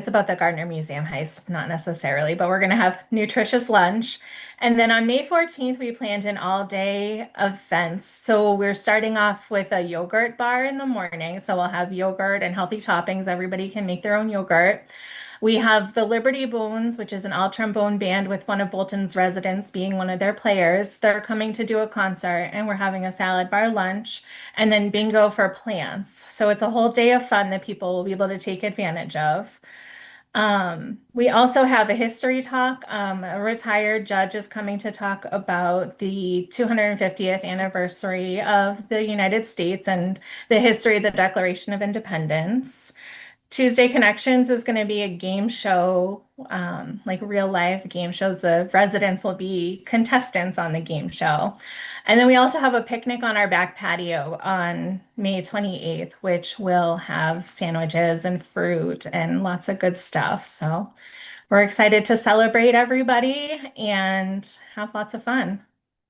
it's about the Gardner Museum heist, not necessarily, but we're going to have nutritious lunch. And then on May 14th, we planned an all-day events. So we're starting off with a yogurt bar in the morning. So we'll have yogurt and healthy toppings. Everybody can make their own yogurt. We have the Liberty Bones, which is an all trombone band with one of Bolton's residents being one of their players. They're coming to do a concert, and we're having a salad bar lunch and then bingo for plants. So it's a whole day of fun that people will be able to take advantage of. We also have a history talk. A retired judge is coming to talk about the 250th anniversary of the United States and the history of the Declaration of Independence. Tuesday Connections is going to be a game show, like real live game shows. The residents will be contestants on the game show. And then we also have a picnic on our back patio on May 28th, which will have sandwiches and fruit and lots of good stuff. So we're excited to celebrate everybody and have lots of fun.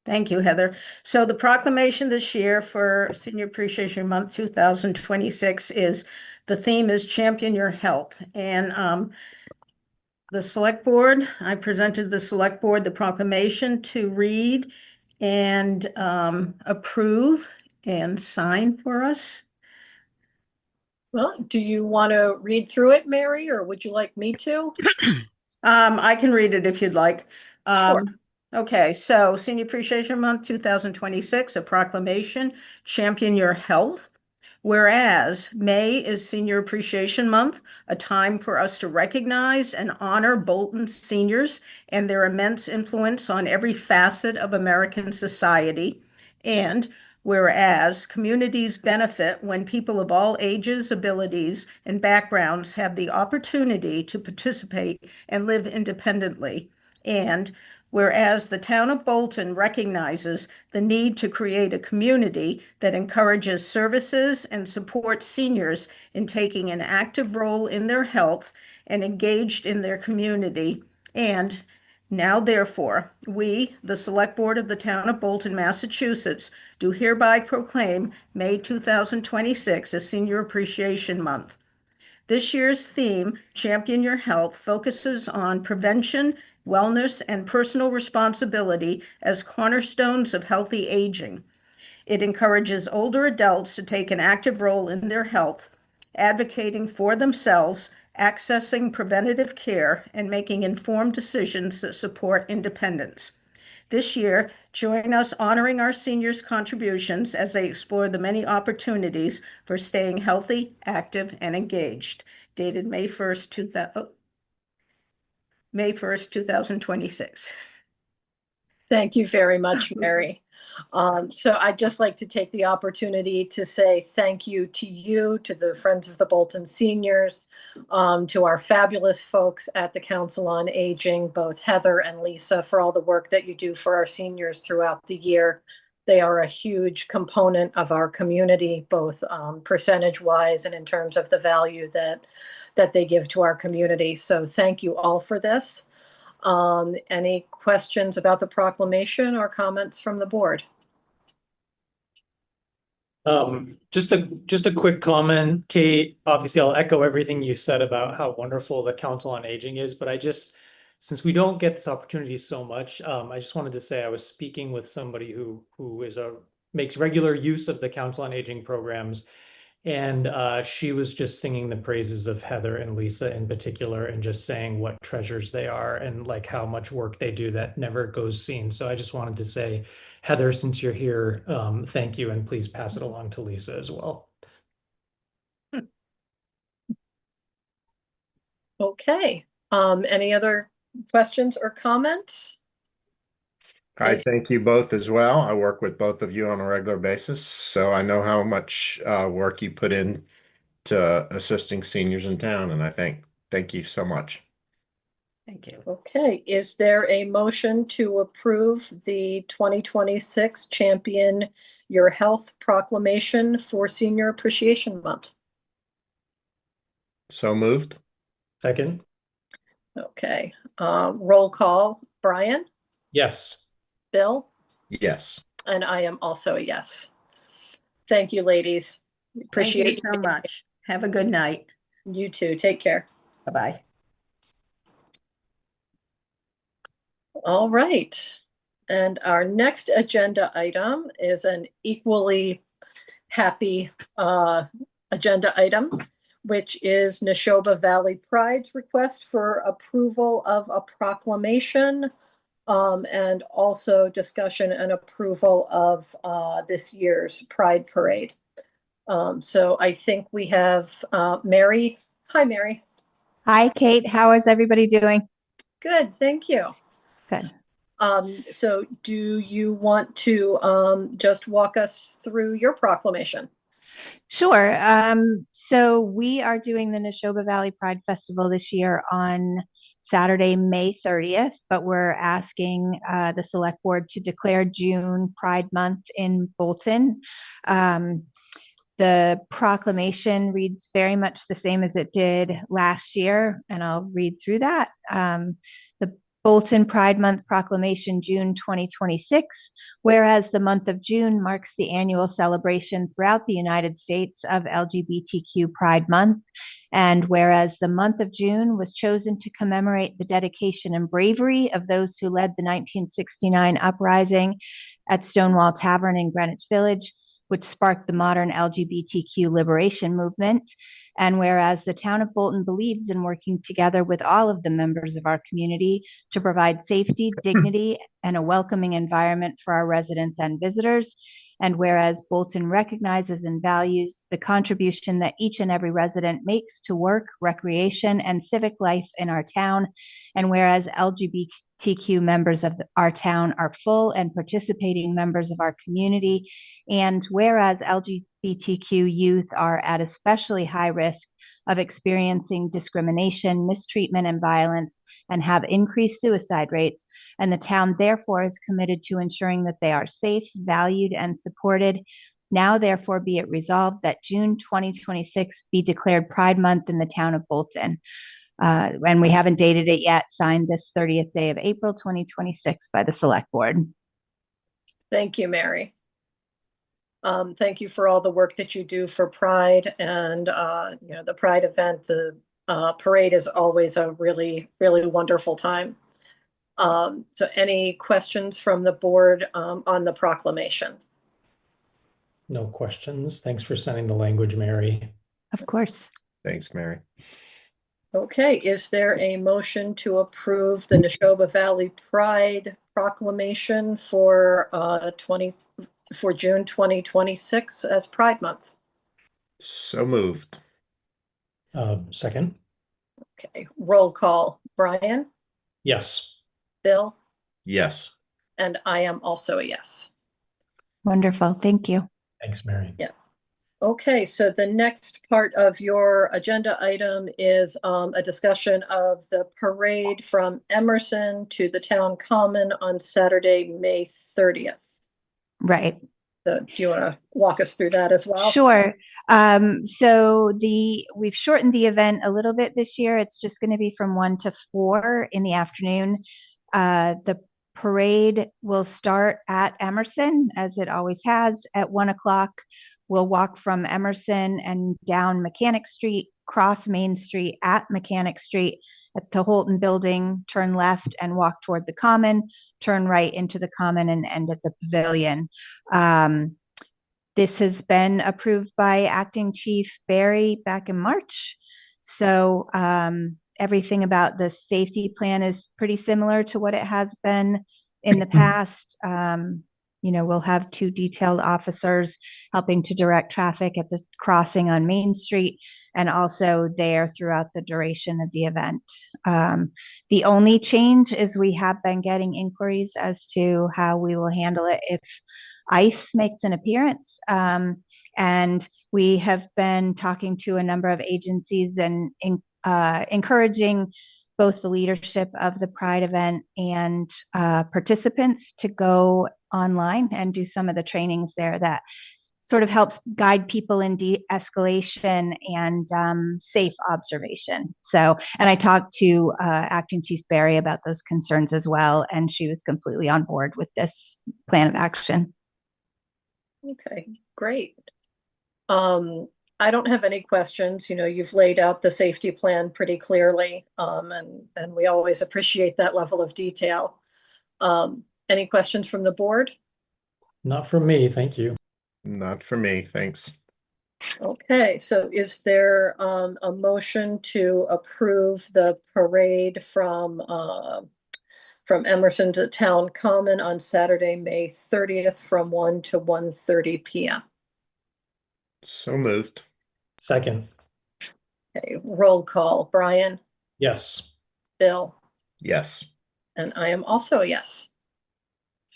Thank you, Heather. So the proclamation this year for Senior Appreciation Month 2026 is, the theme is Champion Your Health. And the select board, I presented the select board the proclamation to read and approve and sign for us. Well, do you want to read through it, Mary, or would you like me to? I can read it if you'd like. Sure. Okay, so Senior Appreciation Month 2026, a proclamation, Champion Your Health. Whereas May is Senior Appreciation Month, a time for us to recognize and honor Bolton seniors and their immense influence on every facet of American society. And whereas communities benefit when people of all ages, abilities, and backgrounds have the opportunity to participate and live independently. And whereas the town of Bolton recognizes the need to create a community that encourages services and supports seniors in taking an active role in their health and engaged in their community. And now, therefore, we, the Select Board of the Town of Bolton, Massachusetts, do hereby proclaim May 2026 as Senior Appreciation Month. This year's theme, Champion Your Health, focuses on prevention, wellness, and personal responsibility as cornerstones of healthy aging. It encourages older adults to take an active role in their health, advocating for themselves, accessing preventative care, and making informed decisions that support independence. This year, join us honoring our seniors' contributions as they explore the many opportunities for staying healthy, active, and engaged. Dated May 1st, 2026. Thank you very much, Mary. So I'd just like to take the opportunity to say thank you, to the Friends of the Bolton Seniors, to our fabulous folks at the Council on Aging, both Heather and Lisa, for all the work that you do for our seniors throughout the year. They are a huge component of our community, both percentage-wise and in terms of the value that they give to our community. So thank you all for this. Any questions about the proclamation or comments from the board? Just a quick comment, Kate. Obviously, I'll echo everything you said about how wonderful the Council on Aging is, but since we don't get this opportunity so much, I just wanted to say I was speaking with somebody who makes regular use of the Council on Aging programs. And she was just singing the praises of Heather and Lisa in particular, and just saying what treasures they are and like how much work they do that never goes seen. So I just wanted to say, Heather, since you're here, thank you, and please pass it along to Lisa as well. Okay. Any other questions or comments? I thank you both as well. I work with both of you on a regular basis, so I know how much work you put in to assisting seniors in town, and thank you so much. Thank you. Okay, is there a motion to approve the 2026 Champion Your Health proclamation for Senior Appreciation Month? So moved. Second. Okay, roll call. Brian? Yes. Bill? Yes. And I am also a yes. Thank you, ladies. Appreciate Thank you so much. Have a good night. You too. Take care. Bye-bye. All right. And our next agenda item is an equally happy agenda item, which is Neshoba Valley Pride's request for approval of a proclamation, and also discussion and approval of this year's Pride Parade. So I think we have Mary. Hi, Mary. Hi, Kate. How is everybody doing? Good, thank you. Good. So do you want to just walk us through your proclamation? Sure. So we are doing the Neshoba Valley Pride Festival this year on Saturday, May 30th, but we're asking the select board to declare June Pride Month in Bolton. The proclamation reads very much the same as it did last year, and I'll read through that. The Bolton Pride Month Proclamation, June 2026, whereas the month of June marks the annual celebration throughout the United States of LGBTQ Pride Month, and whereas the month of June was chosen to commemorate the dedication and bravery of those who led the 1969 uprising at Stonewall Tavern in Greenwich Village, which sparked the modern LGBTQ liberation movement. And whereas the town of Bolton believes in working together with all of the members of our community to provide safety, dignity, and a welcoming environment for our residents and visitors. And whereas Bolton recognizes and values the contribution that each and every resident makes to work, recreation, and civic life in our town. And whereas LGBTQ members of our town are full and participating members of our community. And whereas LGBTQ youth are at especially high risk of experiencing discrimination, mistreatment, and violence, and have increased suicide rates. And the town therefore is committed to ensuring that they are safe, valued, and supported. Now, therefore, be it resolved that June 2026 be declared Pride Month in the town of Bolton. And we haven't dated it yet, signed this 30th day of April 2026 by the Select Board. Thank you, Mary. Thank you for all the work that you do for Pride and, the Pride event. The parade is always a really, really wonderful time. So any questions from the board on the proclamation? No questions. Thanks for sending the language, Mary. Of course. Thanks, Mary. Okay, is there a motion to approve the Neshoba Valley Pride proclamation for June 2026 as Pride Month? So moved. Second. Okay, roll call. Brian, Yes. Bill, Yes. and I am also a yes. Wonderful. Thank you. Thanks, Mary. Yeah. Okay, so the next part of your agenda item is a discussion of the parade from Emerson to the town common on Saturday, May 30th. Right. So do you want to walk us through that as well? Sure. So we've shortened the event a little bit this year. It's just going to be from 1 to 4 in the afternoon. The parade will start at Emerson, as it always has, at 1 o'clock. We'll walk from Emerson and down Mechanic Street, cross Main Street at Mechanic Street at the Holton Building, turn left and walk toward the Common, turn right into the Common and end at the Pavilion. This has been approved by Acting Chief Barry back in March. So everything about the safety plan is pretty similar to what it has been in the past. We'll have 2 detailed officers helping to direct traffic at the crossing on Main Street and also there throughout the duration of the event. The only change is we have been getting inquiries as to how we will handle it if ICE makes an appearance. And we have been talking to a number of agencies and encouraging both the leadership of the Pride event and participants to go online and do some of the trainings there that sort of helps guide people in de-escalation and safe observation. So, and I talked to Acting Chief Barry about those concerns as well, and she was completely on board with this plan of action. Okay, great. I don't have any questions. You know, you've laid out the safety plan pretty clearly, and we always appreciate that level of detail. Any questions from the board? Not from me, thank you. Not for me, thanks. Okay, so is there a motion to approve the parade from Emerson to Town Common on Saturday, May 30th from 1 to 1:30 p.m.? So moved. Second, Okay, roll call. Brian, yes. Bill, Yes. and I am also a yes.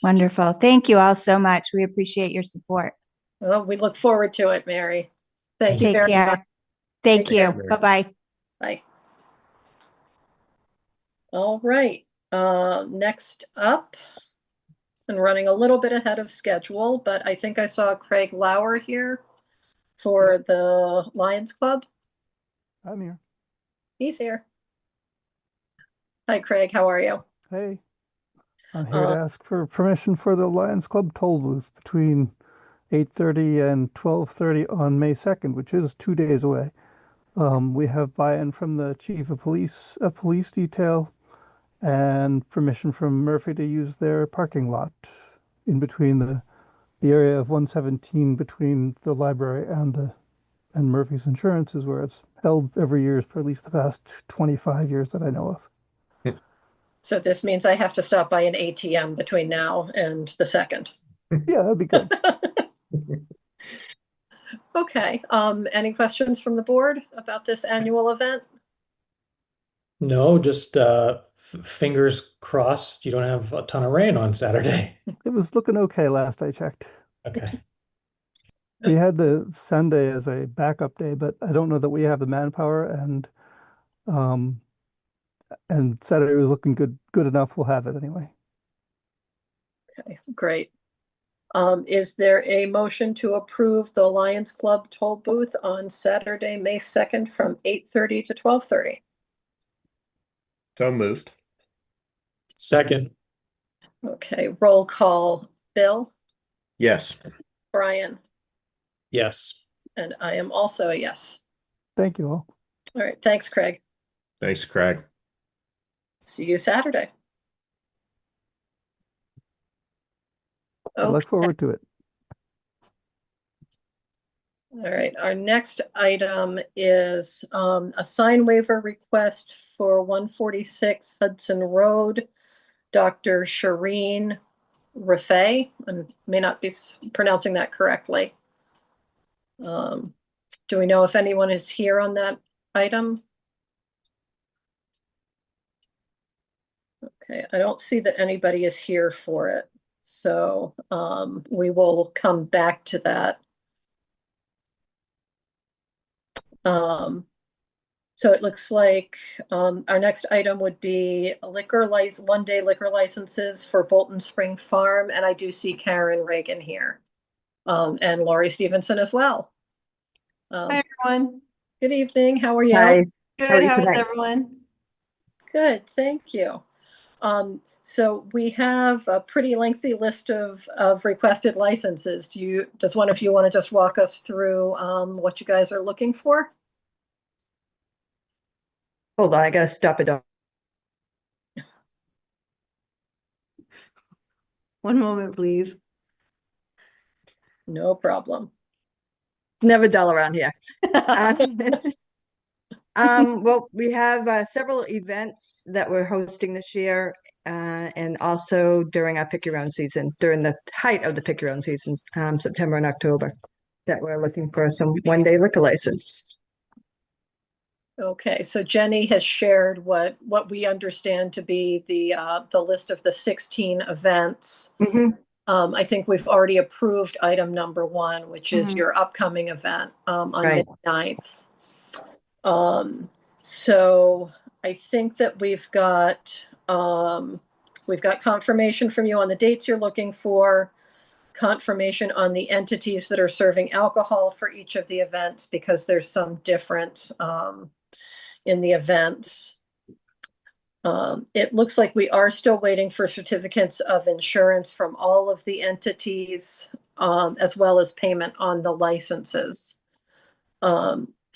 Wonderful. Thank you all so much. We appreciate your support. Well, we look forward to it, Mary. Thank you Take very care. much. Thank Take you. care. Bye-bye. Bye. All right, next up, and running a little bit ahead of schedule, but I think I saw Craig Lauer here for the Lions Club. I'm here. He's here. Hi, Craig, how are you? Hey, I'm here to ask for permission for the Lions Club toll booth between 8:30 and 12:30 on May 2nd, which is 2 days away. We have buy-in from the chief of police, a police detail, and permission from Murphy to use their parking lot in between the area of 117 between the library and Murphy's Insurance is where it's held every year for at least the past 25 years that I know of. So this means I have to stop by an ATM between now and the 2nd. Yeah, that'd be good. Okay, any questions from the board about this annual event? No, just fingers crossed you don't have a ton of rain on Saturday. It was looking okay last I checked. Okay. We had the Sunday as a backup day, but I don't know that we have the manpower and Saturday was looking good enough. We'll have it anyway. Okay, great. Is there a motion to approve the Lions Club toll booth on Saturday, May 2nd from 8:30 to 12:30? So moved. Second, Okay, roll call. Bill, Yes. Brian, yes. and I am also a yes. Thank you all. All right, thanks, Craig. Thanks, Craig. See you Saturday. I look Okay. forward to it. All right, our next item is a sign waiver request for 146 Hudson Road. Dr. Shireen Rafay, I may not be pronouncing that correctly. Do we know if anyone is here on that item? Okay, I don't see that anybody is here for it. So we will come back to that. So it looks like our next item would be a one-day liquor licenses for Bolton Spring Farm, and I do see Karen Reagan here, and Laurie Stevenson as well. Hi, everyone. Good evening. How are you? Hi. How are Good. you How is tonight? everyone? Good, thank you. So we have a pretty lengthy list of requested licenses. Does one of you want to just walk us through what you guys are looking for? Hold on, I gotta stop it. One moment, please. No problem. It's never dull around here. Well, we have several events that we're hosting this year, and also during our pick your own season, during the height of the pick your own seasons, September and October, that we're looking for some one-day liquor license. Okay, so Jenny has shared what we understand to be the list of the 16 events. Mhm. I think we've already approved item number 1, which is Mhm. your upcoming event on Right. May 9th. So I think that we've got confirmation from you on the dates you're looking for, confirmation on the entities that are serving alcohol for each of the events, because there's some difference in the events. It looks like we are still waiting for certificates of insurance from all of the entities, as well as payment on the licenses.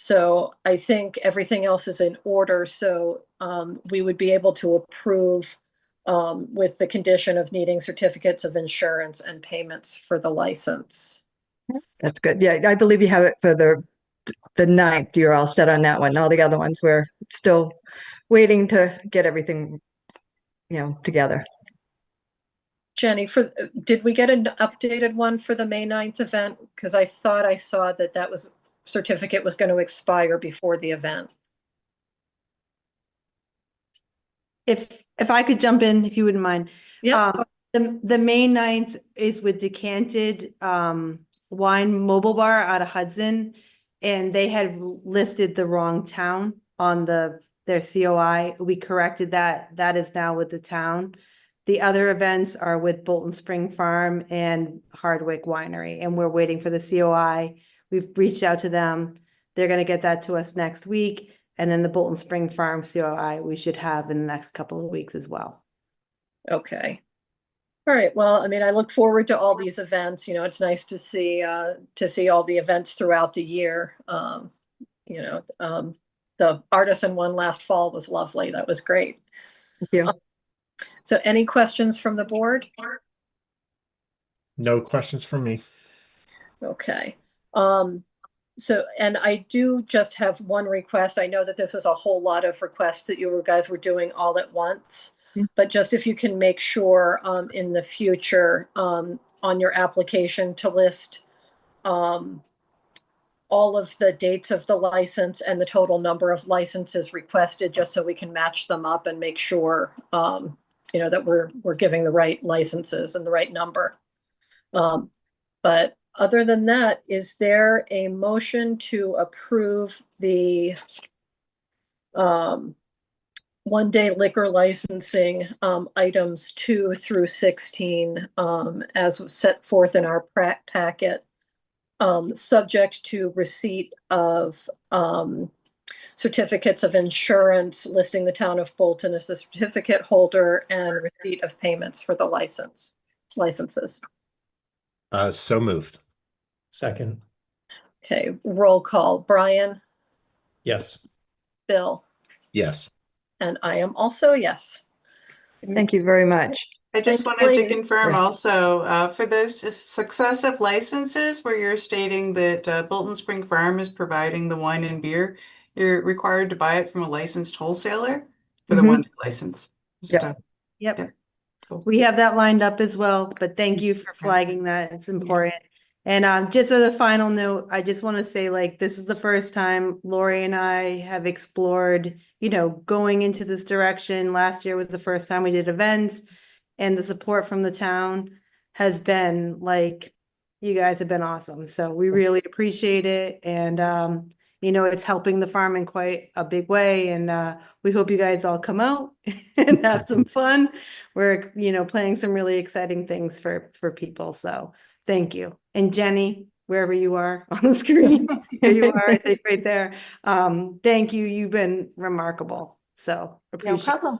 So I think everything else is in order, so we would be able to approve with the condition of needing certificates of insurance and payments for the license. That's good. Yeah, I believe you have it for the 9th. You're all set on that one. All the other ones, we're still waiting to get everything, together. Jenny, did we get an updated one for the May 9th event? Because I thought I saw that certificate was going to expire before the event. If I could jump in, if you wouldn't mind. Yeah. The May 9th is with Decanted Wine Mobile Bar out of Hudson, and they had listed the wrong town on their COI. We corrected that. That is now with the town. The other events are with Bolton Spring Farm and Hardwick Winery, and we're waiting for the COI. We've reached out to them. They're going to get that to us next week. And then the Bolton Spring Farm COI we should have in the next couple of weeks as well. Okay. All right. Well, I mean, I look forward to all these events. It's nice to see all the events throughout the year. The artisan one last fall was lovely. That was great. Thank you. So any questions from the board? No questions from me. Okay. So, and I do just have one request. I know that this was a whole lot of requests that you guys were doing all at once, but just if you can make sure in the future on your application to list all of the dates of the license and the total number of licenses requested, just so we can match them up and make sure that we're giving the right licenses and the right number. But other than that, is there a motion to approve the one-day liquor licensing items 2 through 16 as set forth in our packet, subject to receipt of certificates of insurance listing the town of Bolton as the certificate holder and receipt of payments for the licenses? So moved. Second. Okay, roll call. Brian, Yes. Bill, Yes. and I am also yes. Thank you very much. I just Thank wanted you, to ladies. confirm Yeah. also, for those successive licenses where you're stating that Bolton Spring Farm is providing the wine and beer, you're required to buy it from a licensed wholesaler for the Mhm. one license. Just, Yep. Yep. Yeah. Cool. We have that lined up as well, but thank you for flagging that. It's important. And just as a final note, I just want to say, this is the first time Lori and I have explored, going into this direction. Last year was the first time we did events, and the support from the town has been you guys have been awesome. So we really appreciate it. And, it's helping the farm in quite a big way. And we hope you guys all come out and have some fun. We're, planning some really exciting things for people. So thank you. And Jenny, wherever you are on the screen, there you are, I think right there. Thank you. You've been remarkable. So appreciate it.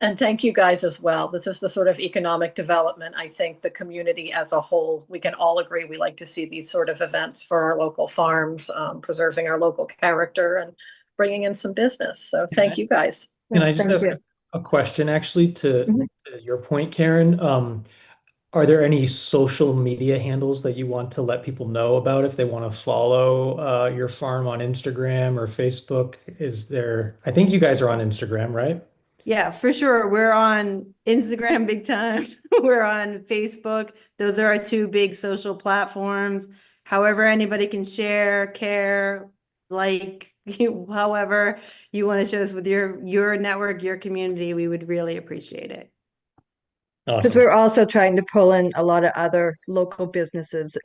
And thank you guys as well. This is the sort of economic development. I think the community as a whole, we can all agree we like to see these sort of events for our local farms, preserving our local character and bringing in some business. So thank you guys. Can I just Thank ask you. a question actually to Mhm. your point, Karen? Are there any social media handles that you want to let people know about if they want to follow your farm on Instagram or Facebook? I think you guys are on Instagram, right? Yeah, for sure. We're on Instagram big time. We're on Facebook. Those are our two big social platforms. However, anybody can share, care, however you want to show us with your network, your community, we would really appreciate it. Because Awesome. we're also trying to pull in a lot of other local businesses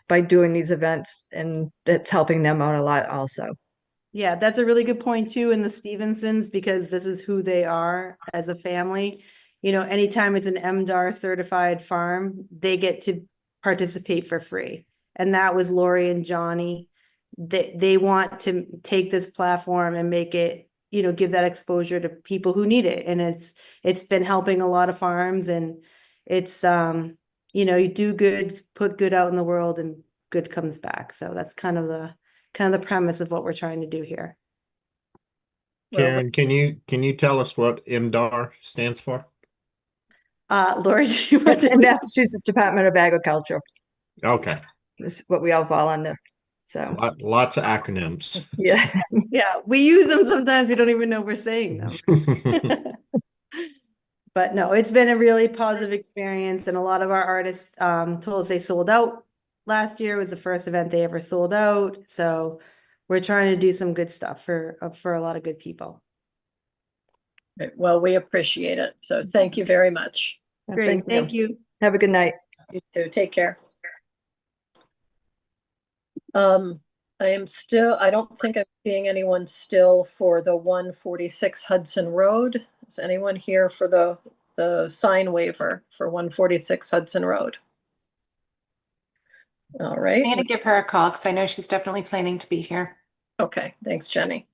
by doing these events, and that's helping them out a lot also. Yeah, that's a really good point too in the Stevensons, because this is who they are as a family. Anytime it's an MDAR certified farm, they get to participate for free. And that was Lori and Johnny. They want to take this platform and make it, give that exposure to people who need it. And it's been helping a lot of farms, and it's, you do good, put good out in the world, and good comes back. So that's kind of kind of the premise of what we're trying to do here. Well, Karen, can you tell us what MDAR stands for? Lori, do you want That's to? in Massachusetts Department of Agriculture. Okay, This is what we all fall under. So, lots of acronyms. yeah. Yeah, we use them sometimes. We don't even know we're saying them. But no, it's been a really positive experience, and a lot of our artists told us they sold out last year. It was the first event they ever sold out. So we're trying to do some good stuff for a lot of good people. well, we appreciate it. So thank you very much. Great, thank you. Have a good night. You too. Take care. I don't think I'm seeing anyone still for the 146 Hudson Road. Is anyone here for the sign waiver for 146 Hudson Road? All right. I'm gonna give her a call because I know she's definitely planning to be here. Okay, thanks, Jenny.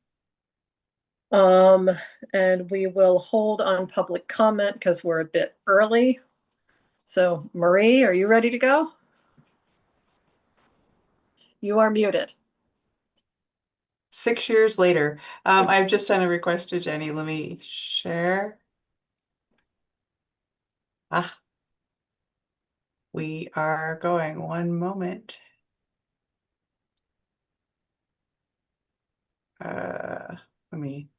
And we will hold on public comment because we're a bit early. So Marie, are you ready to go? You are muted. 6 years later, I've just sent a request to Jenny. Let me share. We are going. One moment. Let me.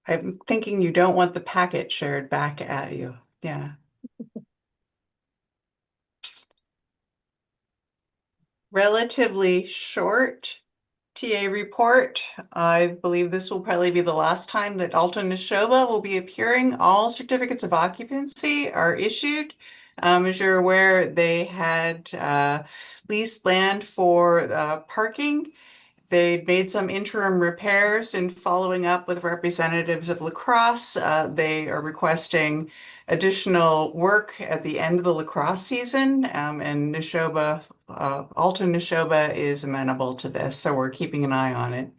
I'm thinking you don't want the packet shared back at you. Yeah. Relatively short TA report. I believe this will probably be the last time that Alton Neshoba will be appearing. All certificates of occupancy are issued. As you're aware, they had leased land for parking. They'd made some interim repairs, and following up with representatives of La Crosse, they are requesting additional work at the end of the lacrosse season, and Neshoba, Alton Neshoba is amenable to this, so we're keeping an eye on it.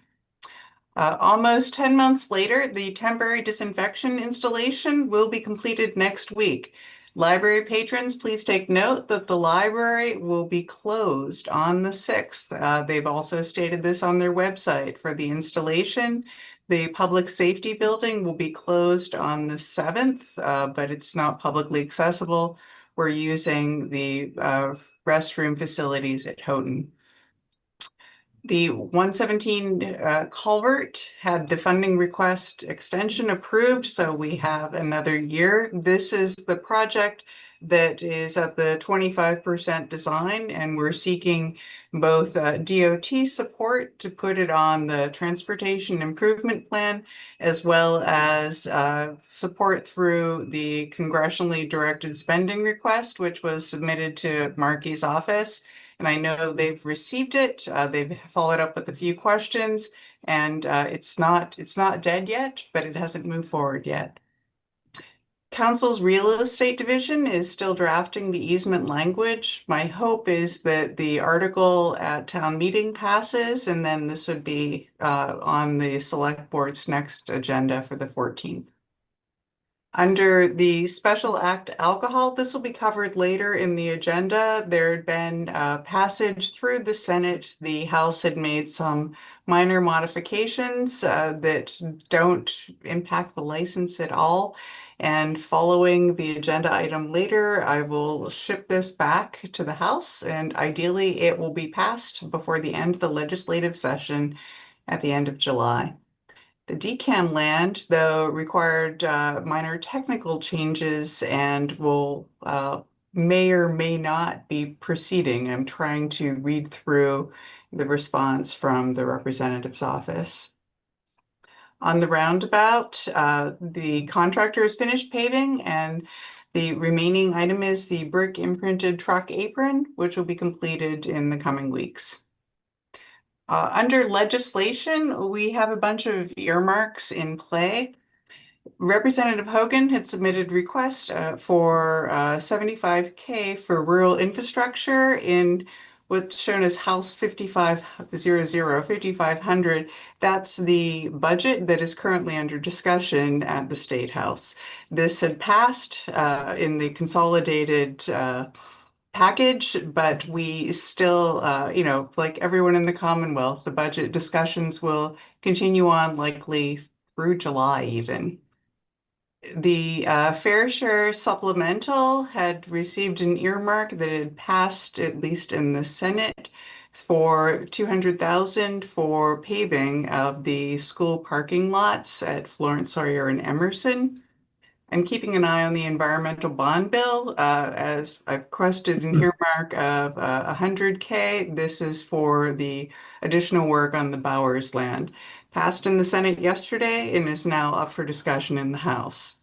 Almost 10 months later, the temporary disinfection installation will be completed next week. Library patrons, please take note that the library will be closed on the 6th. They've also stated this on their website for the installation. The public safety building will be closed on the 7th, but it's not publicly accessible. We're using the restroom facilities at Houghton. The 117 culvert had the funding request extension approved, so we have another year. This is the project that is at the 25% design, and we're seeking both DOT support to put it on the transportation improvement plan, as well as support through the congressionally directed spending request, which was submitted to Markey's office. And I know they've received it. They've followed up with a few questions, and it's not dead yet, but it hasn't moved forward yet. Council's real estate division is still drafting the easement language. My hope is that the article at town meeting passes, and then this would be on the select board's next agenda for the 14th. Under the Special Act alcohol, this will be covered later in the agenda. There had been passage through the Senate. The House had made some minor modifications that don't impact the license at all. And following the agenda item later, I will ship this back to the House, and ideally it will be passed before the end of the legislative session at the end of July. The DCAM land, though, required minor technical changes and will may or may not be proceeding. I'm trying to read through the response from the representative's office. On the roundabout, the contractor has finished paving, and the remaining item is the brick imprinted truck apron, which will be completed in the coming weeks. Under legislation, we have a bunch of earmarks in play. Representative Hogan had submitted request for $75K for rural infrastructure in what's shown as House 5500. That's the budget that is currently under discussion at the State House. This had passed in the consolidated package, but we still, like everyone in the Commonwealth, the budget discussions will continue on likely through July even. The Fair Share supplemental had received an earmark that had passed, at least in the Senate, for 200,000 for paving of the school parking lots at Florence Sawyer and Emerson. I'm keeping an eye on the environmental bond bill, as I've requested an earmark of 100K. This is for the additional work on the Bowers land. Passed in the Senate yesterday and is now up for discussion in the House.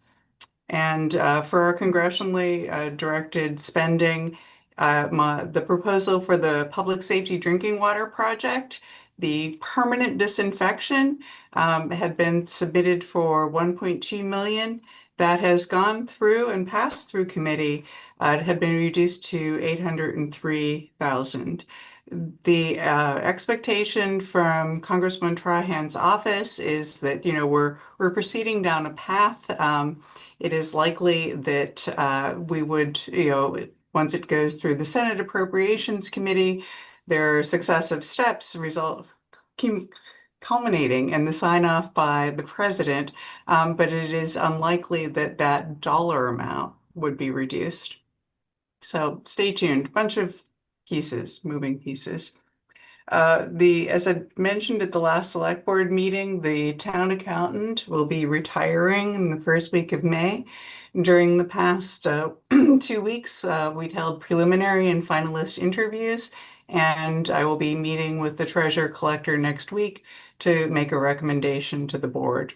And for our congressionally directed spending, the proposal for the Public Safety Drinking Water Project, the permanent disinfection had been submitted for 1.2 million. That has gone through and passed through committee. It had been reduced to 803,000. The expectation from Congressman Trahan's office is that, we're proceeding down a path. It is likely that we would, once it goes through the Senate Appropriations Committee, there are successive steps culminating in the sign off by the president, but it is unlikely that that dollar amount would be reduced. So stay tuned. Bunch of pieces, moving pieces. As I mentioned at the last select board meeting, the town accountant will be retiring in the first week of May. During the past 2 weeks, we'd held preliminary and finalist interviews, and I will be meeting with the treasurer collector next week to make a recommendation to the board.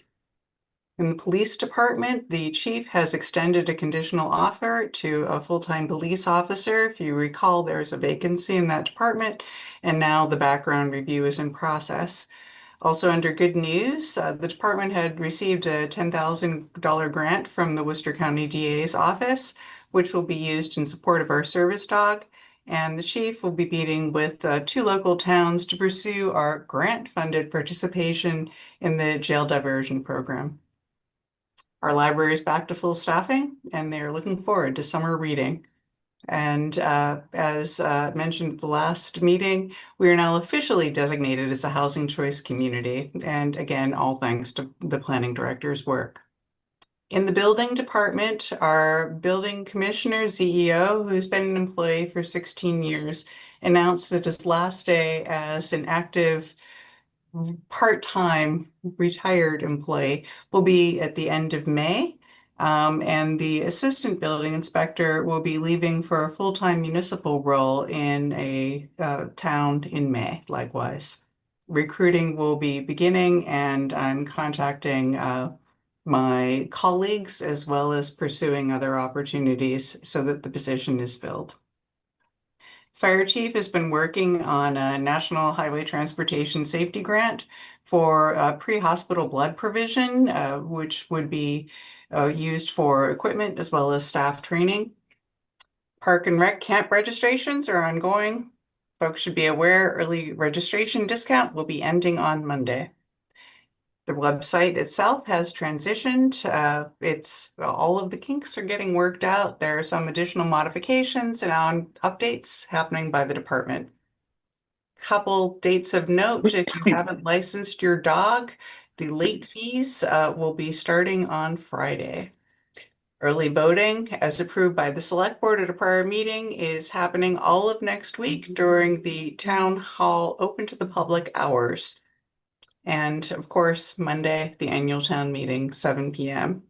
In the police department, the chief has extended a conditional offer to a full-time police officer. If you recall, there's a vacancy in that department, and now the background review is in process. Also under good news, the department had received a $10,000 grant from the Worcester County DA's office, which will be used in support of our service dog. And the chief will be meeting with 2 local towns to pursue our grant-funded participation in the jail diversion program. Our library is back to full staffing, and they're looking forward to summer reading. And as mentioned at the last meeting, we are now officially designated as a housing choice community. And again, all thanks to the planning director's work. In the building department, our building commissioner, CEO, who's been an employee for 16 years, announced that his last day as an active part-time retired employee will be at the end of May. And the assistant building inspector will be leaving for a full-time municipal role in a town in May, likewise. Recruiting will be beginning, and I'm contacting my colleagues as well as pursuing other opportunities so that the position is filled. Fire chief has been working on a National Highway Transportation Safety Grant for pre-hospital blood provision, which would be used for equipment as well as staff training. Park and Rec camp registrations are ongoing. Folks should be aware early registration discount will be ending on Monday. The website itself has transitioned. All of the kinks are getting worked out. There are some additional modifications and updates happening by the department. Couple dates of note: if you haven't licensed your dog, the late fees will be starting on Friday. Early voting, as approved by the select board at a prior meeting, is happening all of next week during the town hall open to the public hours. And of course, Monday, the annual town meeting, 7 p.m.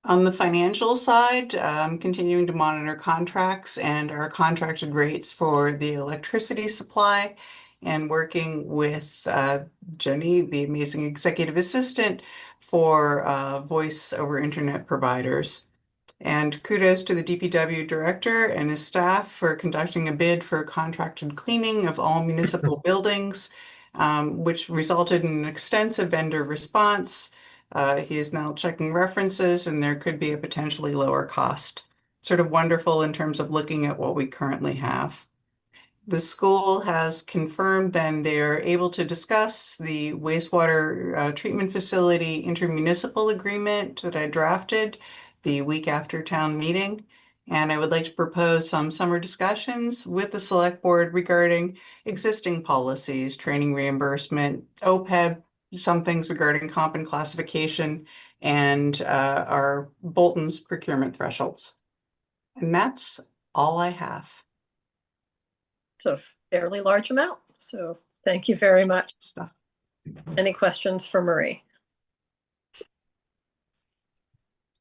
On the financial side, continuing to monitor contracts and our contracted rates for the electricity supply, and working with Jenny, the amazing executive assistant, for voice over internet providers. And kudos to the DPW director and his staff for conducting a bid for contracted cleaning of all municipal buildings, which resulted in an extensive vendor response. He is now checking references, and there could be a potentially lower cost. Sort of wonderful in terms of looking at what we currently have. The school has confirmed then they're able to discuss the wastewater treatment facility intermunicipal agreement that I drafted the week after town meeting. And I would like to propose some summer discussions with the select board regarding existing policies, training reimbursement, OPEB, some things regarding comp and classification, and our Bolton's procurement thresholds. And that's all I have. It's a fairly large amount, so thank you very much. Stuff. Any questions for Marie?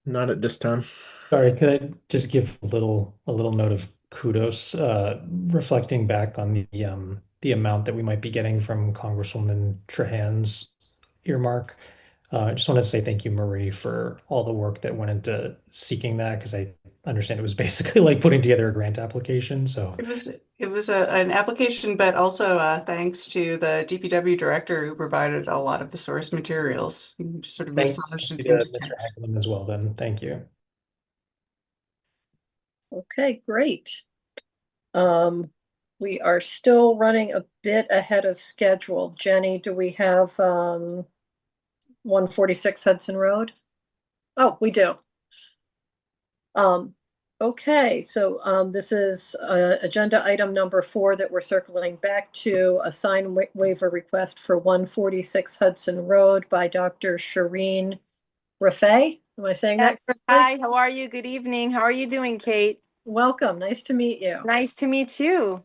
Not at this time. Sorry, could I just give a little note of kudos, reflecting back on the amount that we might be getting from Congresswoman Trahan's earmark. I just want to say thank you, Marie, for all the work that went into seeking that, because I understand it was basically like putting together a grant application. So It was an application, but also thanks to the DPW director who provided a lot of the source materials. Just sort of thank massaged you it to into Mr. text. Hagelin as well. Then thank you. Okay, great. We are still running a bit ahead of schedule. Jenny, do we have 146 Hudson Road? Oh, we do. Okay, so this is agenda item number 4 that we're circling back to, a sign waiver request for 146 Hudson Road by Dr. Shireen Rafay. Am I saying that Yes, correctly? hi, how are you? Good evening. How are you doing, Kate? Welcome, nice to meet you. Nice to meet you.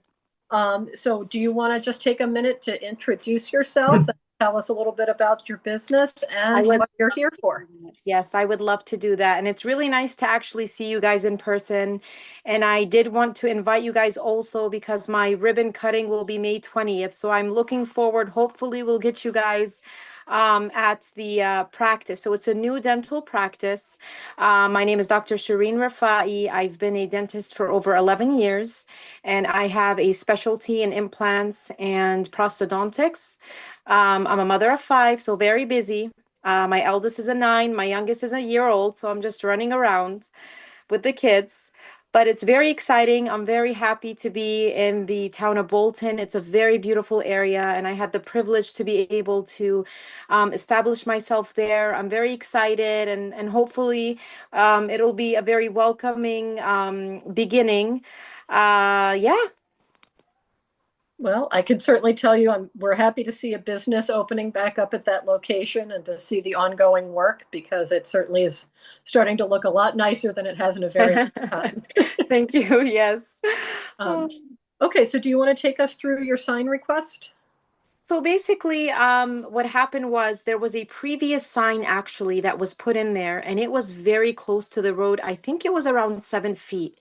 So do you want to just take a minute to introduce yourself and tell us a little bit about your business and what you're here for? Yes, I would love to do that. And it's really nice to actually see you guys in person. And I did want to invite you guys also because my ribbon cutting will be May 20th. So I'm looking forward. Hopefully we'll get you guys at the practice. So it's a new dental practice. My name is Dr. Shireen Rafai. I've been a dentist for over 11 years, and I have a specialty in implants and prosthodontics. I'm a mother of 5, so very busy. My eldest is a 9, my youngest is a year old, so I'm just running around with the kids. But it's very exciting. I'm very happy to be in the town of Bolton. It's a very beautiful area, and I had the privilege to be able to establish myself there. I'm very excited, and hopefully it'll be a very welcoming beginning. Yeah. Well, I can certainly tell you we're happy to see a business opening back up at that location and to see the ongoing work, because it certainly is starting to look a lot nicer than it has in a very long time. Thank you. Yes. Okay, so do you want to take us through your sign request? So basically, what happened was there was a previous sign actually that was put in there, and it was very close to the road. I think it was around 7 feet.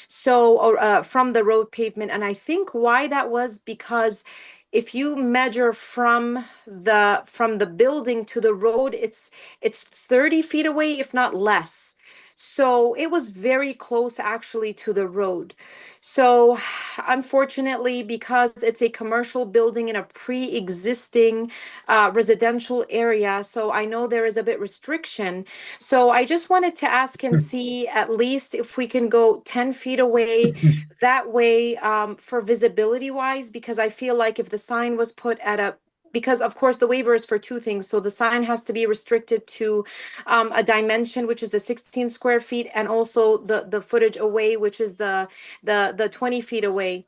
So from the road pavement. And I think why that was because if you measure from the building to the road, it's 30 feet away, if not less. So it was very close actually to the road. So unfortunately, because it's a commercial building in a pre-existing residential area, so I know there is a bit restriction. So I just wanted to ask and see at least if we can go 10 feet away that way for visibility wise, because I feel like if the sign was put at because of course the waiver is for 2 things. So the sign has to be restricted to a dimension, which is the 16 square feet, and also the footage away, which is the 20 feet away.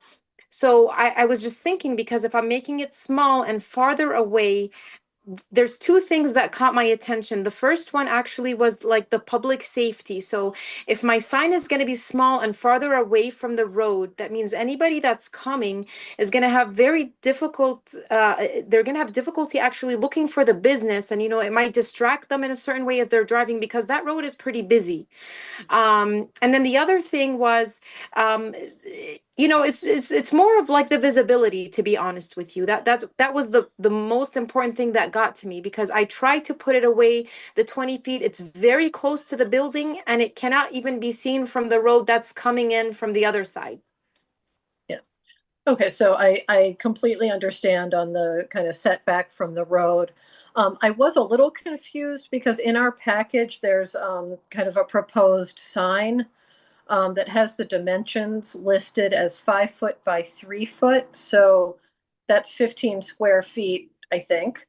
So I was just thinking, because if I'm making it small and farther away, there's 2 things that caught my attention. The first one actually was like the public safety. So if my sign is going to be small and farther away from the road, that means anybody that's coming is going to have very difficult, they're going to have difficulty actually looking for the business. And, it might distract them in a certain way as they're driving, because that road is pretty busy. And then the other thing was, it's more of like the visibility, to be honest with you. That was the most important thing that got to me, because I tried to put it away the 20 feet. It's very close to the building, and it cannot even be seen from the road that's coming in from the other side. Yeah. Okay, so I completely understand on the kind of setback from the road. I was a little confused because in our package, there's kind of a proposed sign that has the dimensions listed as 5 foot by 3 foot. So that's 15 square feet, I think,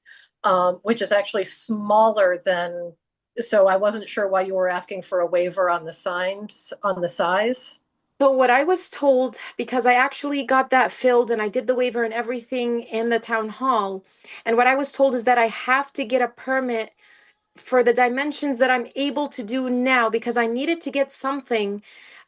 which is actually smaller than So I wasn't sure why you were asking for a waiver on the signs, on the size. So what I was told, because I actually got that filled and I did the waiver and everything in the town hall, and what I was told is that I have to get a permit for the dimensions that I'm able to do now, because I needed to get something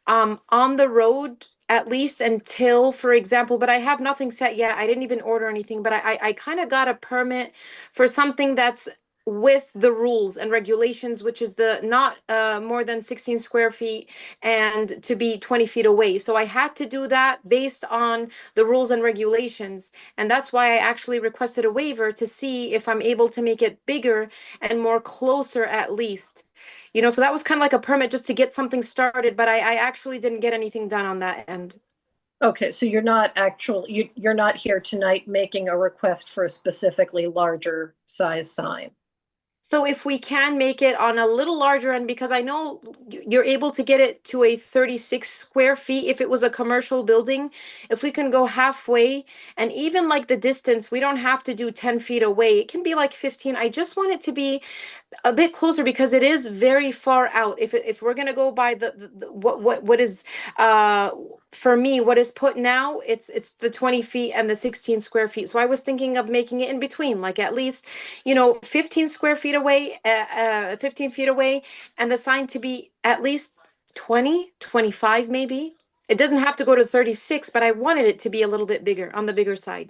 on the road at least until, for example, but I have nothing set yet. I didn't even order anything, but I kind of got a permit for something that's with the rules and regulations, which is the not more than 16 square feet and to be 20 feet away. So I had to do that based on the rules and regulations. And that's why I actually requested a waiver to see if I'm able to make it bigger and more closer at least. You know, so that was kind of like a permit just to get something started, but I actually didn't get anything done on that end. Okay, so you're not here tonight making a request for a specifically larger size sign. So if we can make it on a little larger end, because I know you're able to get it to a 36 square feet if it was a commercial building, if we can go halfway, and even like the distance, we don't have to do 10 feet away. It can be like 15. I just want it to be a bit closer because it is very far out. If we're gonna go by the what is for me what is put now, it's the 20 feet and the 16 square feet. So I was thinking of making it in between, like at least 15 square feet away, 15 feet away, and the sign to be at least 20, 25 maybe. It doesn't have to go to 36, but I wanted it to be a little bit bigger, on the bigger side,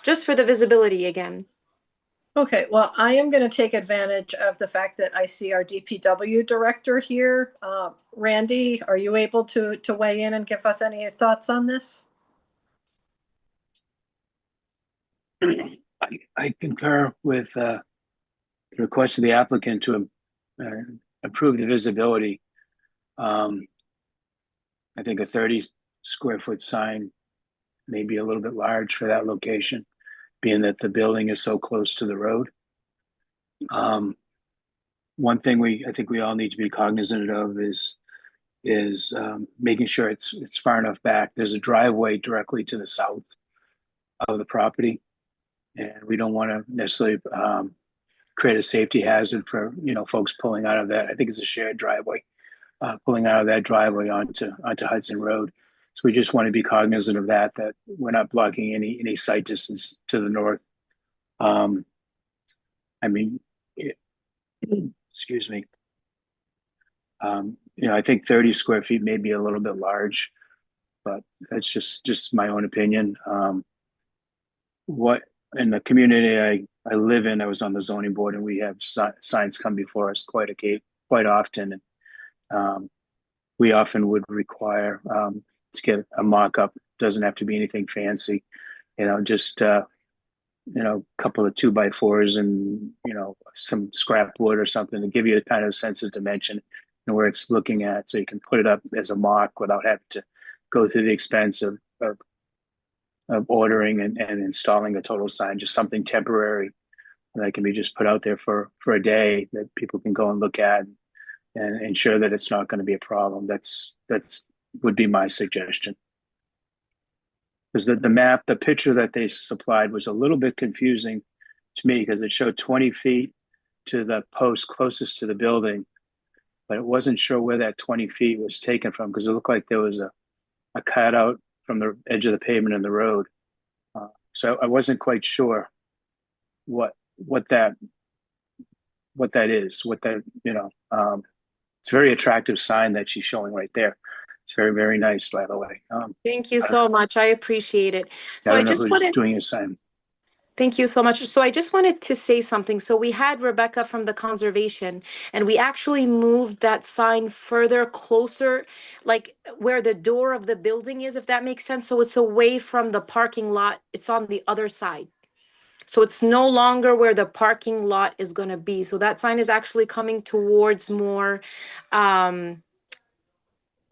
just for the visibility again. Okay, well, I am going to take advantage of the fact that I see our DPW director here. Randy, are you able to weigh in and give us any thoughts on this? I concur with the request of the applicant to improve the visibility. I think a 30 square foot sign may be a little bit large for that location, being that the building is so close to the road. One thing I think we all need to be cognizant of is making sure it's far enough back. There's a driveway directly to the south of the property, and we don't want to necessarily create a safety hazard for folks pulling out of that. I think it's a shared driveway, pulling out of that driveway onto Hudson Road. So we just want to be cognizant of that we're not blocking any sight distance to the north. Excuse me. I think 30 square feet may be a little bit large, but that's just my own opinion. What in the community I live in, I was on the zoning board, and we have signs come before us quite often. And we often would require to get a mock-up. Doesn't have to be anything fancy, just a couple of 2x4s and some scrap wood or something to give you a kind of sense of dimension and where it's looking at, so you can put it up as a mock without having to go through the expense of ordering and installing a total sign. Just something temporary that can be just put out there for a day that people can go and look at and ensure that it's not going to be a problem. That's would be my suggestion. Because the picture that they supplied was a little bit confusing to me, because it showed 20 feet to the post closest to the building, but it wasn't sure where that 20 feet was taken from, because it looked like there was a cutout from the edge of the pavement in the road. So I wasn't quite sure what that is, it's a very attractive sign that she's showing right there. It's very, very nice, by the way. Thank you so much. I appreciate it. So I don't know who's doing a sign. Thank you so much. So I just wanted to say something. So we had Rebecca from the conservation, and we actually moved that sign further closer, like where the door of the building is, if that makes sense. So it's away from the parking lot. It's on the other side. So it's no longer where the parking lot is going to be. So that sign is actually coming towards more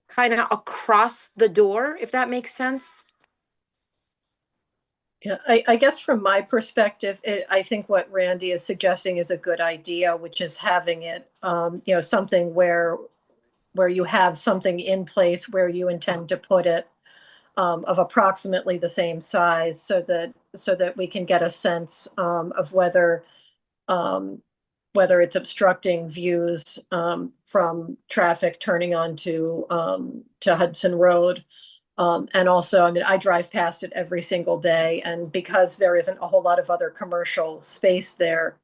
kind of across the door, if that makes sense. Yeah, I guess from my perspective, I think what Randy is suggesting is a good idea, which is having it, something where you have something in place where you intend to put it, of approximately the same size, so that we can get a sense of whether whether it's obstructing views from traffic turning onto to Hudson Road. And also, I mean, I drive past it every single day, and because there isn't a whole lot of other commercial space there,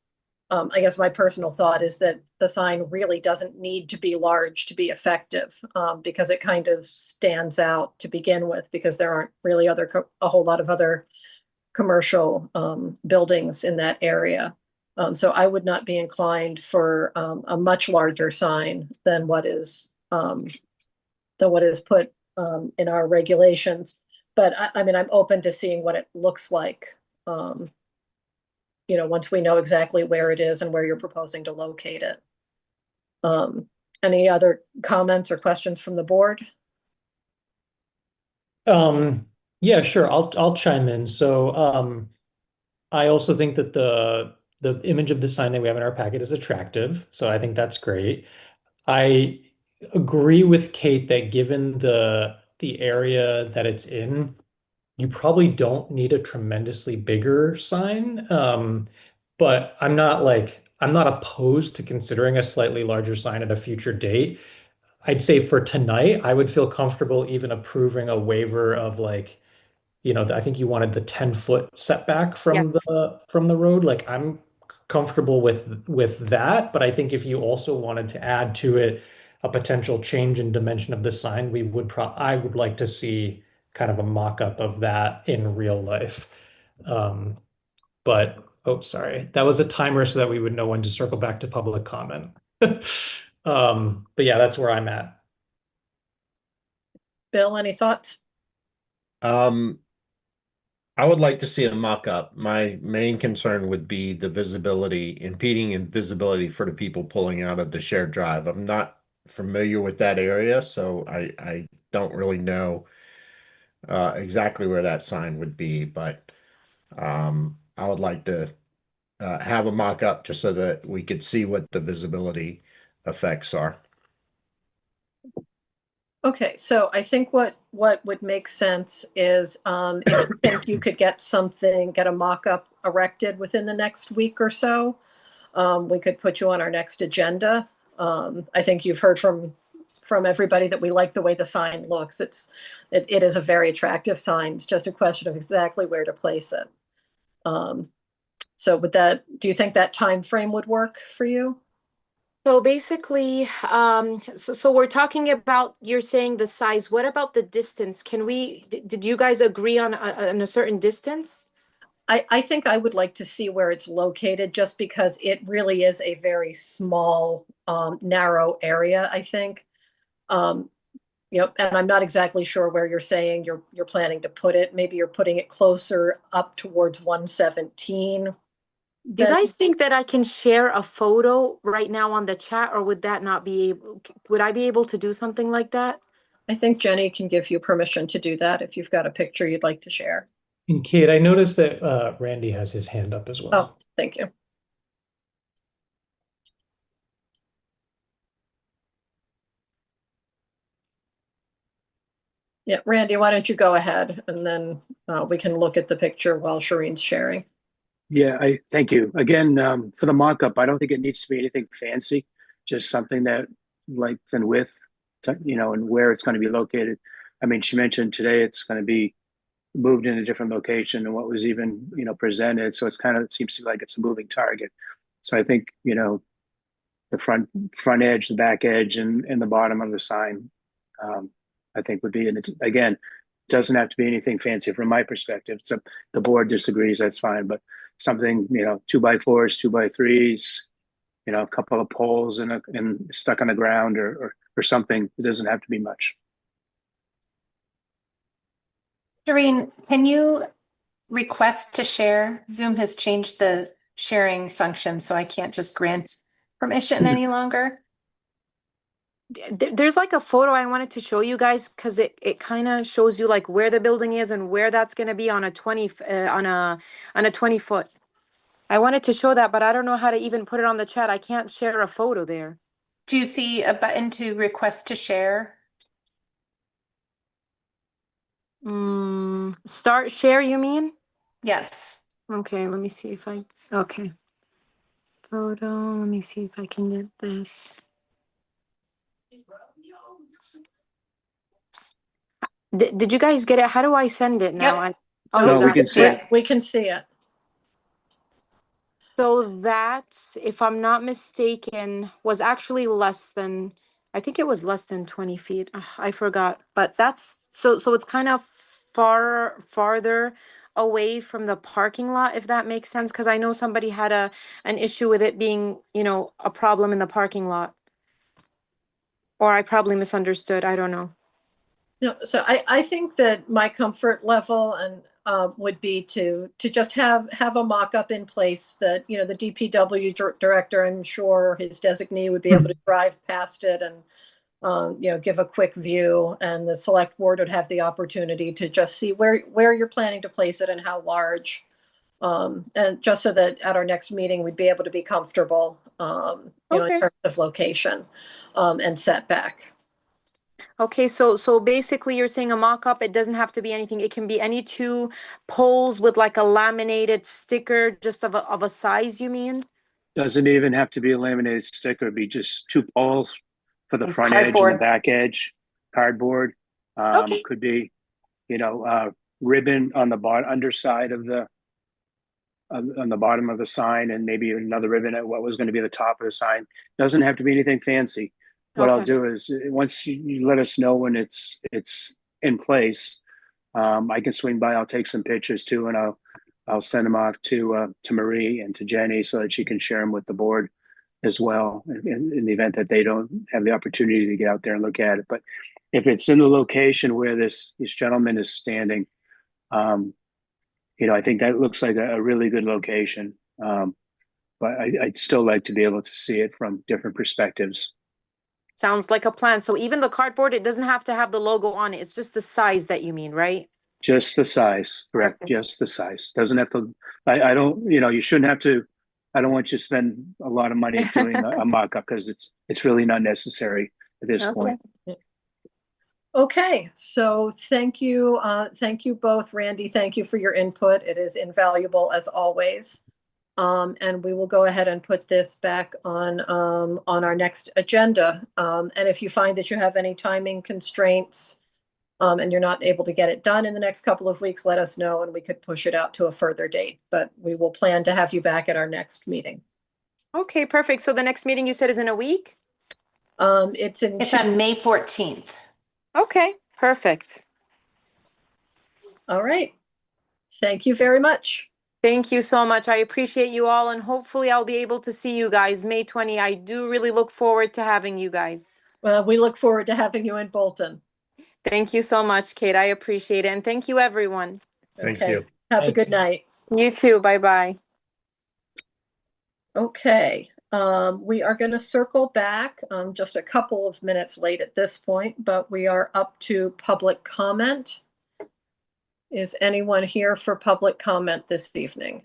I guess my personal thought is that the sign really doesn't need to be large to be effective, because it kind of stands out to begin with, because there aren't really a whole lot of other commercial buildings in that area. So I would not be inclined for a much larger sign than what is put in our regulations. But I mean, I'm open to seeing what it looks like, once we know exactly where it is and where you're proposing to locate it. Any other comments or questions from the board? Yeah, sure. I'll chime in. So I also think that the image of the sign that we have in our packet is attractive. So I think that's great. I agree with Kate that given the area that it's in, you probably don't need a tremendously bigger sign. But I'm not opposed to considering a slightly larger sign at a future date. I'd say for tonight, I would feel comfortable even approving a waiver of I think you wanted the 10-foot setback from Yes. the road. Like I'm comfortable with that, but I think if you also wanted to add to it a potential change in dimension of the sign, I would like to see kind of a mock-up of that in real life. But oh, sorry, that was a timer so that we would know when to circle back to public comment. But yeah, that's where I'm at. Bill, any thoughts? I would like to see a mock-up. My main concern would be the visibility, impeding and visibility for the people pulling out of the shared drive. I'm not familiar with that area, so I don't really know exactly where that sign would be, but I would like to have a mock-up just so that we could see what the visibility effects are. Okay, so I think what would make sense is if you think you could get a mock-up erected within the next week or so, we could put you on our next agenda. I think you've heard from everybody that we like the way the sign looks. It is a very attractive sign. It's just a question of exactly where to place it. So do you think that time frame would work for you? So basically, so we're talking about, you're saying the size. What about the distance? Did you guys agree on a certain distance? I think I would like to see where it's located, just because it really is a very small, narrow area, I think. And I'm not exactly sure where you're saying you're planning to put it. Maybe you're putting it closer up towards 117. Do you guys think that I can share a photo right now on the chat, or would that not be able, would I be able to do something like that? I think Jenny can give you permission to do that if you've got a picture you'd like to share. And Kate, I noticed that Randy has his hand up as well. Oh, thank you. Yeah, Randy, why don't you go ahead, and then we can look at the picture while Shireen's sharing. Yeah, thank you. Again, for the mock-up, I don't think it needs to be anything fancy, just something that length and width, and where it's going to be located. I mean, she mentioned today it's going to be moved in a different location than what was even, presented. So it seems to me like it's a moving target. So I think, the front edge, the back edge, and the bottom of the sign, I think would be, again, doesn't have to be anything fancy from my perspective. So the board disagrees, that's fine, but something, 2x4s, 2x3s, a couple of poles and stuck on the ground or something. It doesn't have to be much. Doreen, can you request to share? Zoom has changed the sharing function, so I can't just grant permission any longer. There's like a photo I wanted to show you guys, because it kind of shows you like where the building is and where that's going to be on a 20 foot. I wanted to show that, but I don't know how to even put it on the chat. I can't share a photo there. Do you see a button to request to share? Start share, you mean? Yes. Okay, let me see if okay. photo. Let me see if I can get this. Did you guys get it? How do I send it now? Yep. Oh, No, you we got can it. see it. We can see it. So that, if I'm not mistaken, was actually less than, I think it was less than 20 feet. Ugh, I forgot, but that's, so it's kind of farther away from the parking lot, if that makes sense, because I know somebody had an issue with it being, a problem in the parking lot. Or I probably misunderstood, I don't know. No, so I think that my comfort level and would be to just have a mock-up in place that, the DPW director, I'm sure his designee would be able to drive past it and give a quick view, and the select board would have the opportunity to just see where you're planning to place it and how large. And just so that at our next meeting, we'd be able to be comfortable, in Okay. terms of location, and setback. Okay, so basically you're saying a mock-up, it doesn't have to be anything. It can be any two poles with like a laminated sticker, just of a size, you mean? Doesn't even have to be a laminated sticker, it'd be just 2 poles for the And front edge and the cardboard. back edge, cardboard. Okay. Could be, ribbon on the underside of on the bottom of the sign, and maybe another ribbon at what was going to be the top of the sign. Doesn't have to be anything fancy. What I'll Okay. do is, once you let us know when it's in place, I can swing by. I'll take some pictures too, and I'll send them off to Marie and to Jenny so that she can share them with the board as well, in the event that they don't have the opportunity to get out there and look at it. But if it's in the location where this gentleman is standing, I think that looks like a really good location. But I'd still like to be able to see it from different perspectives. Sounds like a plan. So even the cardboard, it doesn't have to have the logo on it. It's just the size that you mean, right? Just the size, correct? Perfect. Just the size. Doesn't have to. I don't. You shouldn't have to. I don't want you to spend a lot of money doing a mock-up, because it's really not necessary at this Okay. point. Okay, so thank you both. Randy, thank you for your input. It is invaluable as always. And we will go ahead and put this back on our next agenda. And if you find that you have any timing constraints, and you're not able to get it done in the next couple of weeks, let us know and we could push it out to a further date. But we will plan to have you back at our next meeting. Okay, perfect. So the next meeting you said is in a week? It's on May 14th. Okay, perfect. All right. Thank you very much. Thank you so much. I appreciate you all, and hopefully I'll be able to see you guys May 20. I do really look forward to having you guys. Well, we look forward to having you in Bolton. Thank you so much, Kate. I appreciate it. And thank you, everyone. Thank Okay. you. Have a Thank good you. night. You too. Bye-bye. Okay, we are going to circle back, just a couple of minutes late at this point, but we are up to public comment. Is anyone here for public comment this evening?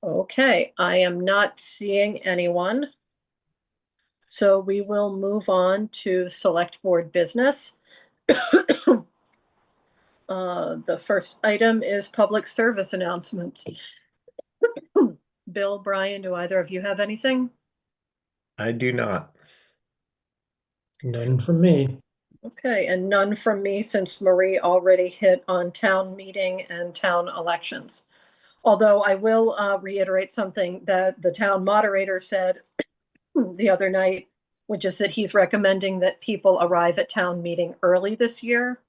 Okay, I am not seeing anyone. So we will move on to select board business. The first item is public service announcements. Bill, Brian, do either of you have anything? I do not. None from me. Okay, and none from me, since Marie already hit on town meeting and town elections. Although I will reiterate something that the town moderator said the other night, which is that he's recommending that people arrive at town meeting early this year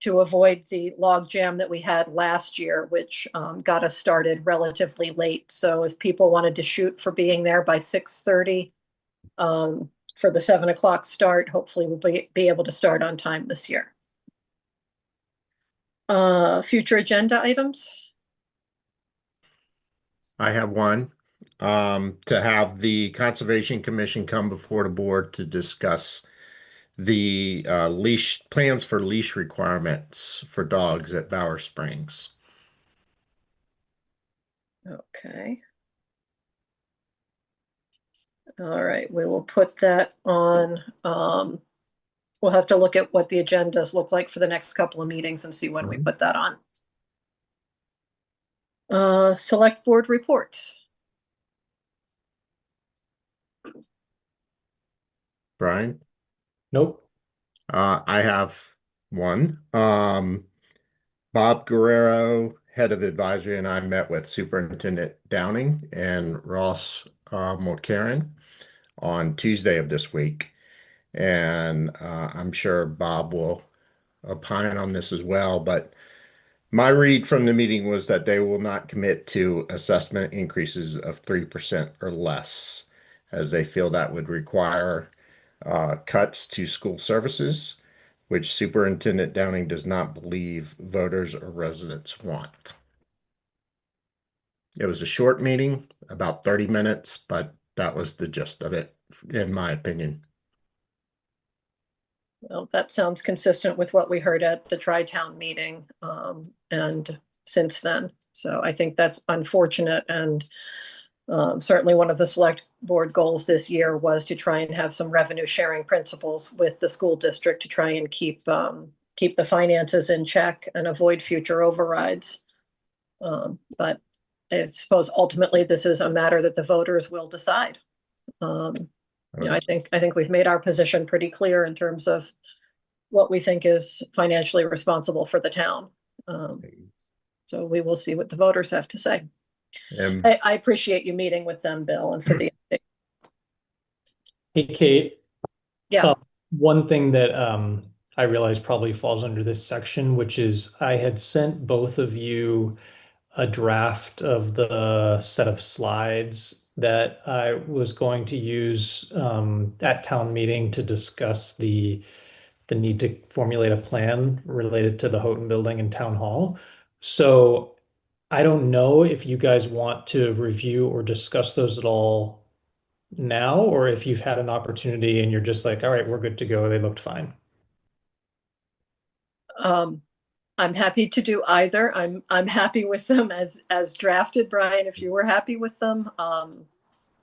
to avoid the logjam that we had last year, which got us started relatively late. So if people wanted to shoot for being there by 6:30 for the 7 o'clock start, hopefully we'll be able to start on time this year. Future agenda items? I have one, to have the Conservation Commission come before the board to discuss the leash plans for leash requirements for dogs at Bower Springs. Okay. All right, we will put that on. We'll have to look at what the agendas look like for the next couple of meetings and see when we put that on. Select board reports. Brian? Nope. I have one. Bob Guerrero, head of advisory, and I met with Superintendent Downing and Ross Mulcairn on Tuesday of this week. And I'm sure Bob will opine on this as well. But my read from the meeting was that they will not commit to assessment increases of 3% or less, as they feel that would require cuts to school services, which Superintendent Downing does not believe voters or residents want. It was a short meeting, about 30 minutes, but that was the gist of it, in my opinion. Well, that sounds consistent with what we heard at the Tri-Town meeting, and since then. So I think that's unfortunate, and certainly one of the select board goals this year was to try and have some revenue sharing principles with the school district to try and keep the finances in check and avoid future overrides. But I suppose ultimately this is a matter that the voters will decide. I think we've made our position pretty clear in terms of what we think is financially responsible for the town. So we will see what the voters have to say. I appreciate you meeting with them, Bill, and for the update. Hey, Kate. Yeah. One thing that I realize probably falls under this section, which is I had sent both of you a draft of the set of slides that I was going to use at town meeting to discuss the need to formulate a plan related to the Houghton Building and Town Hall. So I don't know if you guys want to review or discuss those at all now, or if you've had an opportunity and you're just like, all right, we're good to go. They looked fine. I'm happy to do either. I'm happy with them as drafted, Brian, if you were happy with them.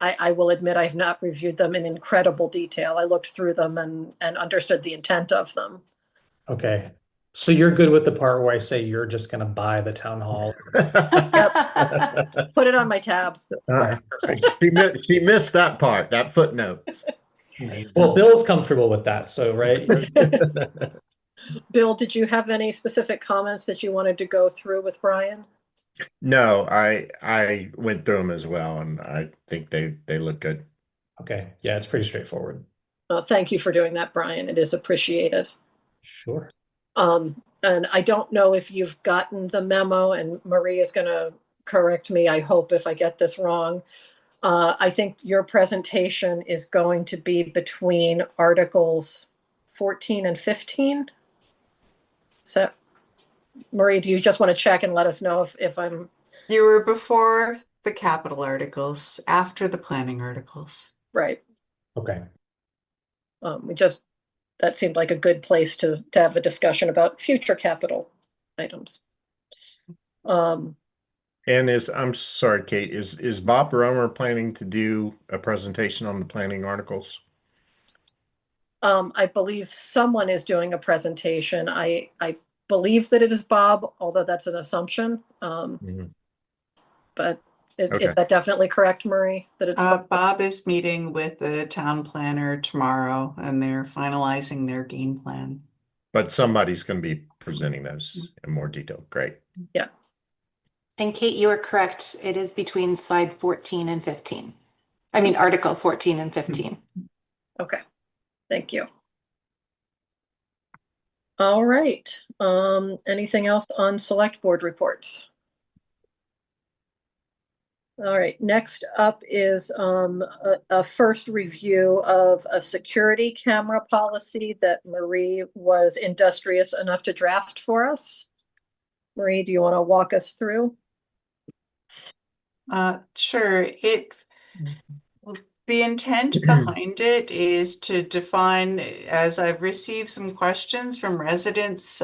I will admit I've not reviewed them in incredible detail. I looked through them and understood the intent of them. Okay. So you're good with the part where I say you're just going to buy the town hall? Yep. Put it on my tab. She missed that part, that footnote. Well, Bill's comfortable with that, so right? Bill, did you have any specific comments that you wanted to go through with Brian? No, I went through them as well, and I think they look good. Okay. Yeah, it's pretty straightforward. Thank you for doing that, Brian. It is appreciated. Sure. And I don't know if you've gotten the memo, and Marie is going to correct me, I hope, if I get this wrong. I think your presentation is going to be between Articles 14 and 15. So, Marie, do you just want to check and let us know if I'm... You were before the capital articles, after the planning articles. Right. Okay. That seemed like a good place to have a discussion about future capital items. And I'm sorry, Kate, is Bob Romer planning to do a presentation on the planning articles? I believe someone is doing a presentation. I believe that it is Bob, although that's an assumption. But is that definitely correct, Marie? That it's Bob is meeting with the town planner tomorrow, and they're finalizing their game plan. But somebody's going to be presenting those in more detail. Great. Yeah. And Kate, you are correct. It is between slide 14 and 15. I mean, Article 14 and 15. Okay. Thank you. All right. Anything else on select board reports? All right, next up is a first review of a security camera policy that Marie was industrious enough to draft for us. Marie, do you want to walk us through? Sure. The intent behind it is to define, as I've received some questions from residents,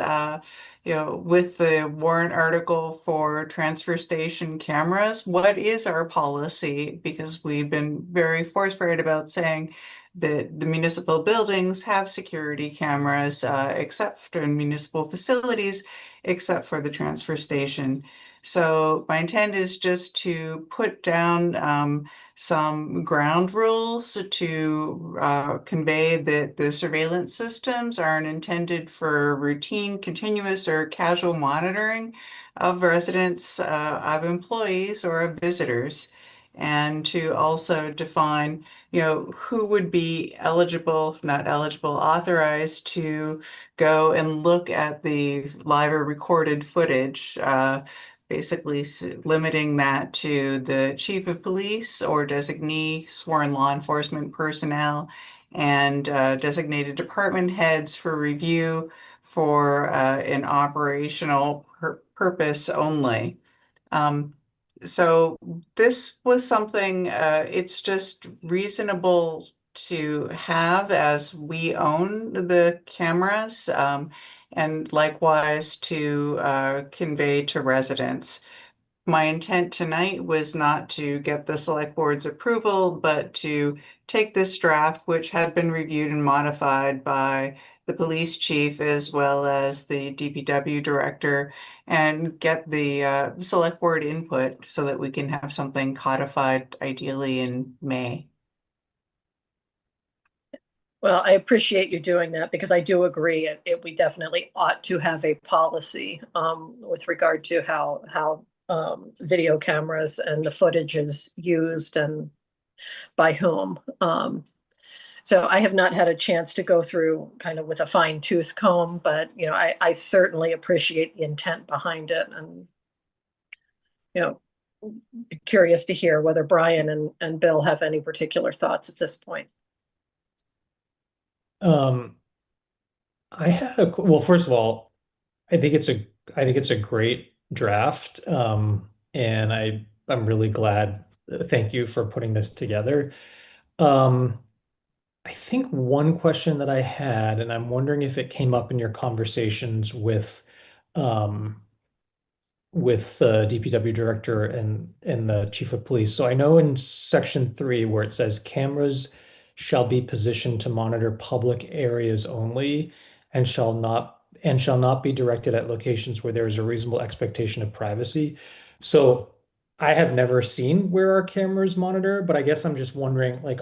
with the warrant article for transfer station cameras, what is our policy? Because we've been very forthright about saying that the municipal buildings have security cameras, except in municipal facilities, except for the transfer station. So my intent is just to put down some ground rules to convey that the surveillance systems aren't intended for routine, continuous, or casual monitoring of residents, of employees, or of visitors, and to also define, who would be eligible, not eligible, authorized to go and look at the live or recorded footage, basically limiting that to the chief of police or designee, sworn law enforcement personnel, and designated department heads for review for an operational purpose only. So this was something, it's just reasonable to have as we own the cameras, and likewise to convey to residents. My intent tonight was not to get the select board's approval, but to take this draft, which had been reviewed and modified by the police chief as well as the DPW director, and get the select board input so that we can have something codified ideally in May. Well, I appreciate you doing that because I do agree we definitely ought to have a policy with regard to how video cameras and the footage is used and by whom. So I have not had a chance to go through kind of with a fine tooth comb, but I certainly appreciate the intent behind it, and curious to hear whether Brian and Bill have any particular thoughts at this point. Well, first of all, I think it's a great draft. And I'm really glad. Thank you for putting this together. I think one question that I had, and I'm wondering if it came up in your conversations with the DPW director and the chief of police. So I know in section 3 where it says cameras shall be positioned to monitor public areas only and shall not be directed at locations where there is a reasonable expectation of privacy. So I have never seen where our cameras monitor, but I guess I'm just wondering, like,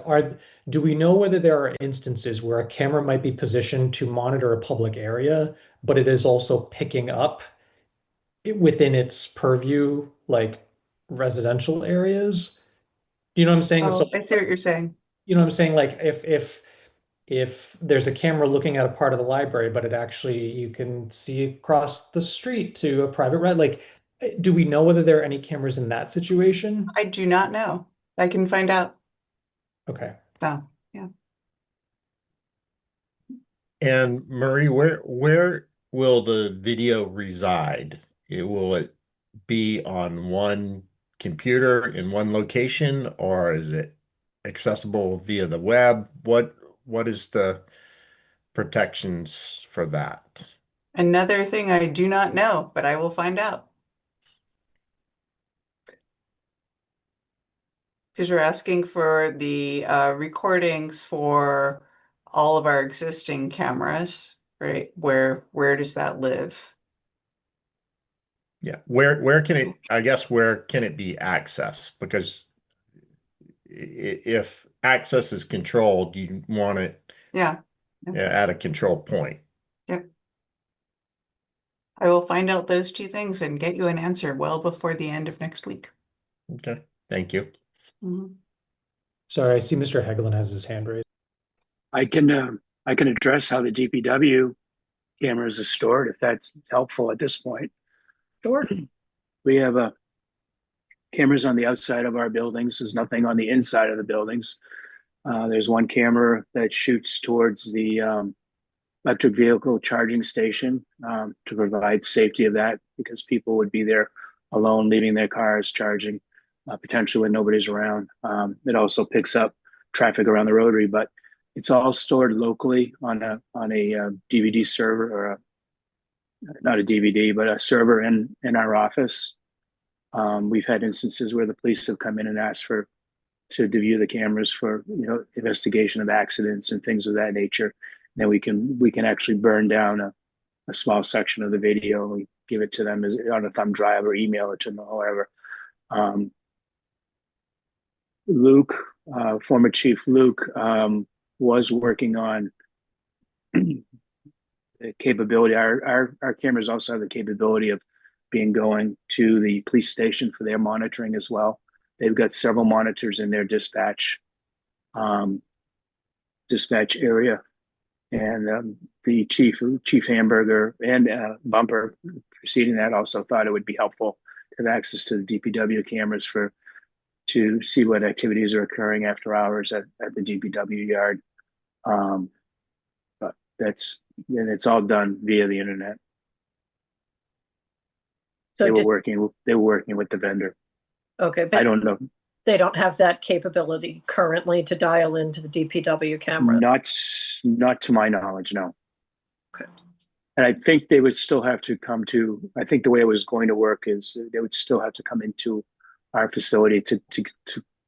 do we know whether there are instances where a camera might be positioned to monitor a public area, but it is also picking up within its purview, like residential areas? You know what I'm saying? Oh, I see what you're saying. You know what I'm saying? Like if there's a camera looking at a part of the library, but it actually, you can see across the street to a private right, like, do we know whether there are any cameras in that situation? I do not know. I can find out. Okay. Oh, yeah. And Marie, where will the video reside? Will it be on one computer in one location, or is it accessible via the web? What is the protections for that? Another thing I do not know, but I will find out. Because you're asking for the recordings for all of our existing cameras, right? Where does that live? Yeah, where can it, I guess, where can it be accessed? Because if access is controlled, you want it Yeah. at a control point. Yep. I will find out those two things and get you an answer well before the end of next week. Okay, thank you. Mhm. Sorry, I see Mr. Hegelin has his hand raised. I can address how the DPW cameras are stored if that's helpful at this point. Sure. We have cameras on the outside of our buildings. There's nothing on the inside of the buildings. There's one camera that shoots towards the electric vehicle charging station to provide safety of that, because people would be there alone, leaving their cars charging, potentially when nobody's around. It also picks up traffic around the rotary, but it's all stored locally on a DVD server, or not a DVD, but a server in our office. We've had instances where the police have come in and asked to view the cameras for investigation of accidents and things of that nature. Then we can actually burn down a small section of the video. We give it to them as on a thumb drive or email it to them, however. Luke, former Chief Luke, was working on the capability. Our cameras also have the capability of being going to the police station for their monitoring as well. They've got several monitors in their dispatch area, and the Chief Hamburger and Bumper preceding that also thought it would be helpful to have access to the DPW cameras to see what activities are occurring after hours at the DPW yard. But it's all done via the internet. So they were working with the vendor. Okay, I but don't know. they don't have that capability currently to dial into the DPW camera. Not to my knowledge, no. Okay. And I think they would still have to come to, I think the way it was going to work is they would still have to come into our facility to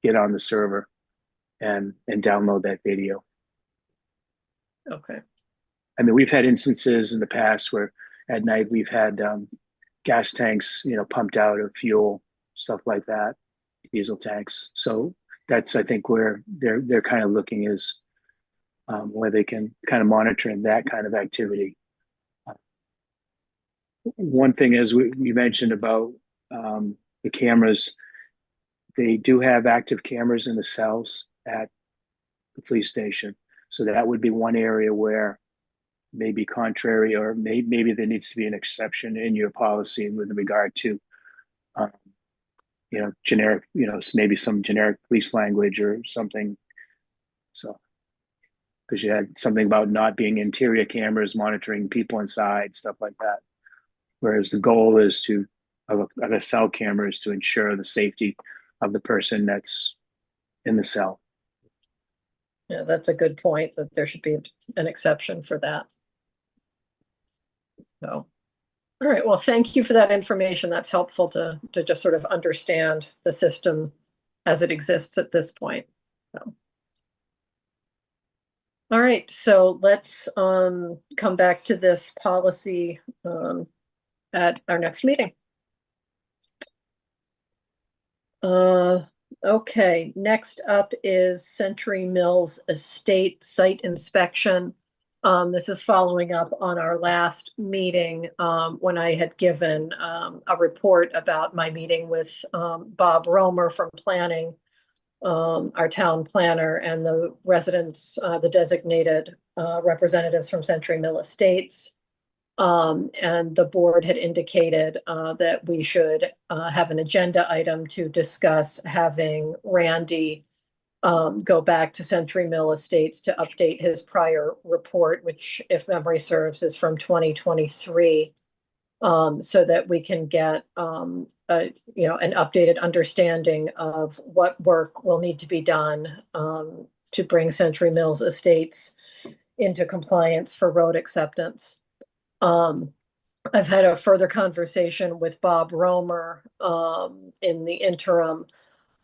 get on the server and download that video. Okay. I mean, we've had instances in the past where at night we've had gas tanks, pumped out of fuel, stuff like that, diesel tanks. So that's, I think, where they're kind of looking is where they can kind of monitor that kind of activity. One thing is we mentioned about the cameras. They do have active cameras in the cells at the police station. So that would be one area where maybe contrary, or maybe there needs to be an exception in your policy with regard to, generic, maybe some generic police language or something. So, because you had something about not being interior cameras monitoring people inside, stuff like that. Whereas the goal is of a cell camera is to ensure the safety of the person that's in the cell. Yeah, that's a good point, that there should be an exception for that. So, all right, well, thank you for that information. That's helpful to just sort of understand the system as it exists at this point. So. All right, so let's come back to this policy at our next meeting. Okay, next up is Century Mills Estate Site Inspection. This is following up on our last meeting when I had given a report about my meeting with Bob Romer from planning, our town planner, and the residents, the designated representatives from Century Mill Estates. And the board had indicated that we should have an agenda item to discuss having Randy go back to Century Mill Estates to update his prior report, which, if memory serves, is from 2023, so that we can get an updated understanding of what work will need to be done to bring Century Mills Estates into compliance for road acceptance. I've had a further conversation with Bob Romer in the interim.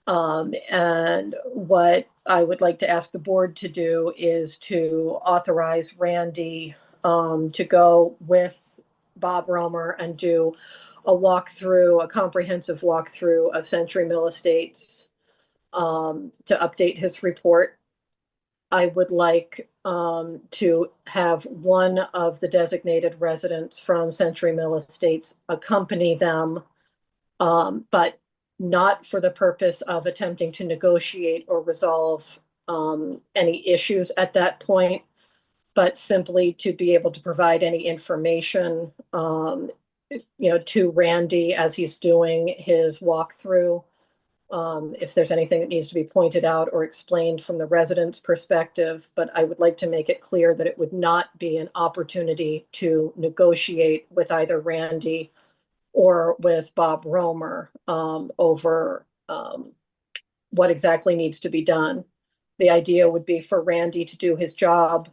And what I would like to ask the board to do is to authorize Randy to go with Bob Romer and do a comprehensive walkthrough of Century Mill Estates to update his report. I would like to have one of the designated residents from Century Mill Estates accompany them, but not for the purpose of attempting to negotiate or resolve any issues at that point, but simply to be able to provide any information, to Randy as he's doing his walkthrough. If there's anything that needs to be pointed out or explained from the residents' perspective, but I would like to make it clear that it would not be an opportunity to negotiate with either Randy or with Bob Romer over what exactly needs to be done. The idea would be for Randy to do his job,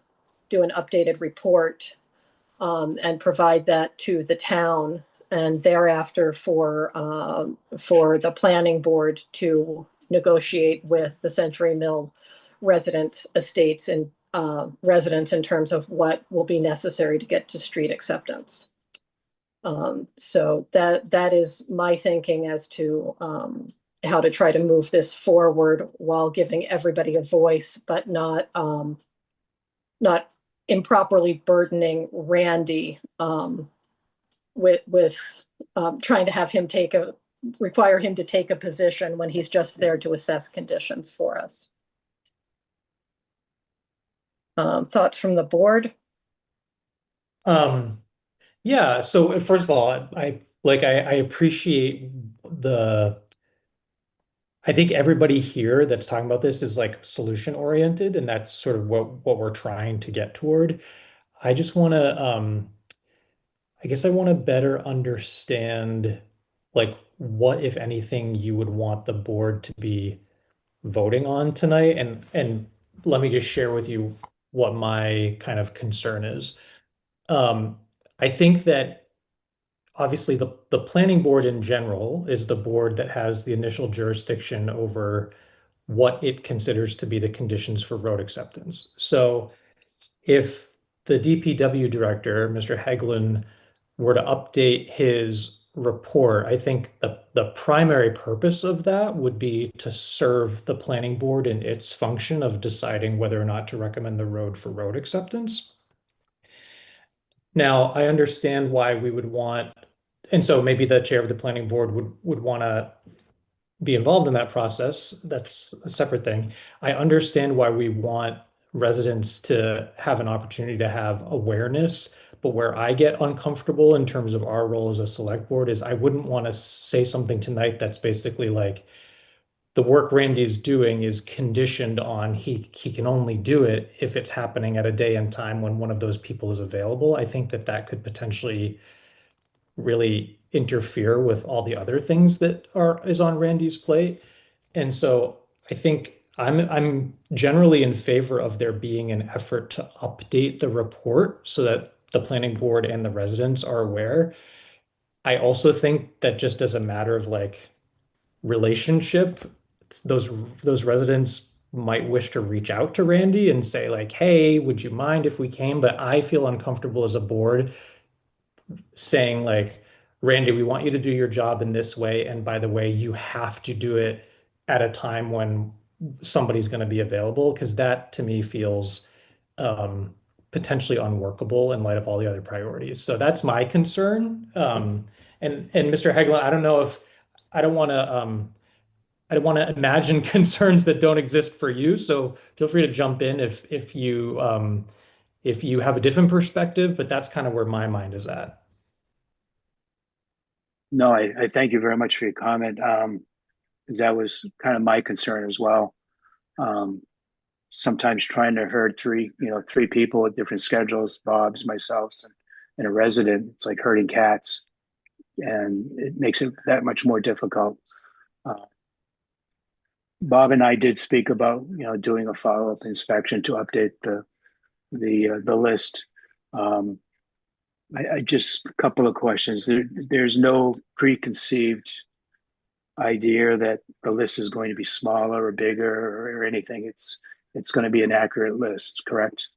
do an updated report, and provide that to the town, and thereafter for the planning board to negotiate with the Century Mill estates and residents in terms of what will be necessary to get to street acceptance. So that is my thinking as to how to try to move this forward while giving everybody a voice, but not improperly burdening Randy with trying to have him require him to take a position when he's just there to assess conditions for us. Thoughts from the board? Yeah, so first of all, I appreciate I think everybody here that's talking about this is like solution oriented, and that's sort of what we're trying to get toward. I just want to I guess I want to better understand like what, if anything, you would want the board to be voting on tonight, and let me just share with you what my kind of concern is. I think that obviously the planning board in general is the board that has the initial jurisdiction over what it considers to be the conditions for road acceptance. So if the DPW director, Mr. Hagelin, were to update his report, I think the primary purpose of that would be to serve the planning board in its function of deciding whether or not to recommend the road for road acceptance. Now, I understand why we would want, and so maybe the chair of the planning board would want to be involved in that process. That's a separate thing. I understand why we want residents to have an opportunity to have awareness, but where I get uncomfortable in terms of our role as a select board is I wouldn't want to say something tonight that's basically like the work Randy's doing is conditioned on he can only do it if it's happening at a day and time when one of those people is available. I think that could potentially really interfere with all the other things that is on Randy's plate. And so I think I'm generally in favor of there being an effort to update the report so that the planning board and the residents are aware. I also think that just as a matter of like relationship, those residents might wish to reach out to Randy and say like, hey, would you mind if we came? But I feel uncomfortable as a board saying like, Randy, we want you to do your job in this way. And by the way, you have to do it at a time when somebody's going to be available, because that to me feels potentially unworkable in light of all the other priorities. So that's my concern. And Mr. Hagelin, I don't know if I don't want to imagine concerns that don't exist for you. So feel free to jump in if you have a different perspective, but that's kind of where my mind is at. No, I thank you very much for your comment. Because that was kind of my concern as well. Sometimes trying to herd three people with different schedules, Bob's, myself, and a resident, it's like herding cats, and it makes it that much more difficult. Bob and I did speak about doing a follow-up inspection to update the list. I just a couple of questions. There's no preconceived idea that the list is going to be smaller or bigger or anything. It's going to be an accurate list, correct?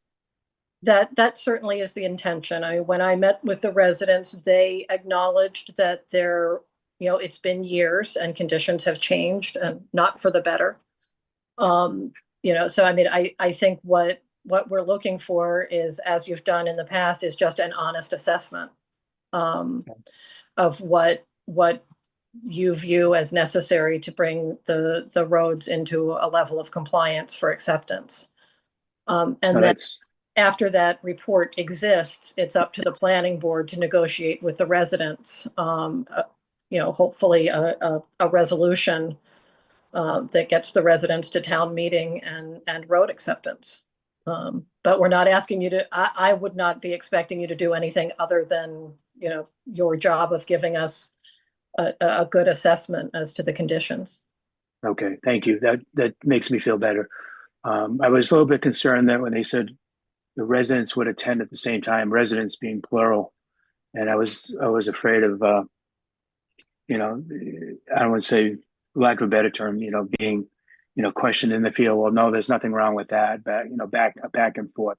That certainly is the intention. I mean, when I met with the residents, they acknowledged that it's been years and conditions have changed and not for the better. So I mean, I think what we're looking for is, as you've done in the past, is just an honest assessment of what you view as necessary to bring the roads into a level of compliance for acceptance. And then after that report exists, it's up to the planning board to negotiate with the residents, hopefully a resolution that gets the residents to town meeting and road acceptance. But we're not asking you to, I would not be expecting you to do anything other than, your job of giving us a good assessment as to the conditions. Okay, thank you. That makes me feel better. I was a little bit concerned that when they said the residents would attend at the same time, residents being plural, and I was afraid of, I don't want to say, lack of a better term, being, questioned in the field. Well, no, there's nothing wrong with that. Back and forth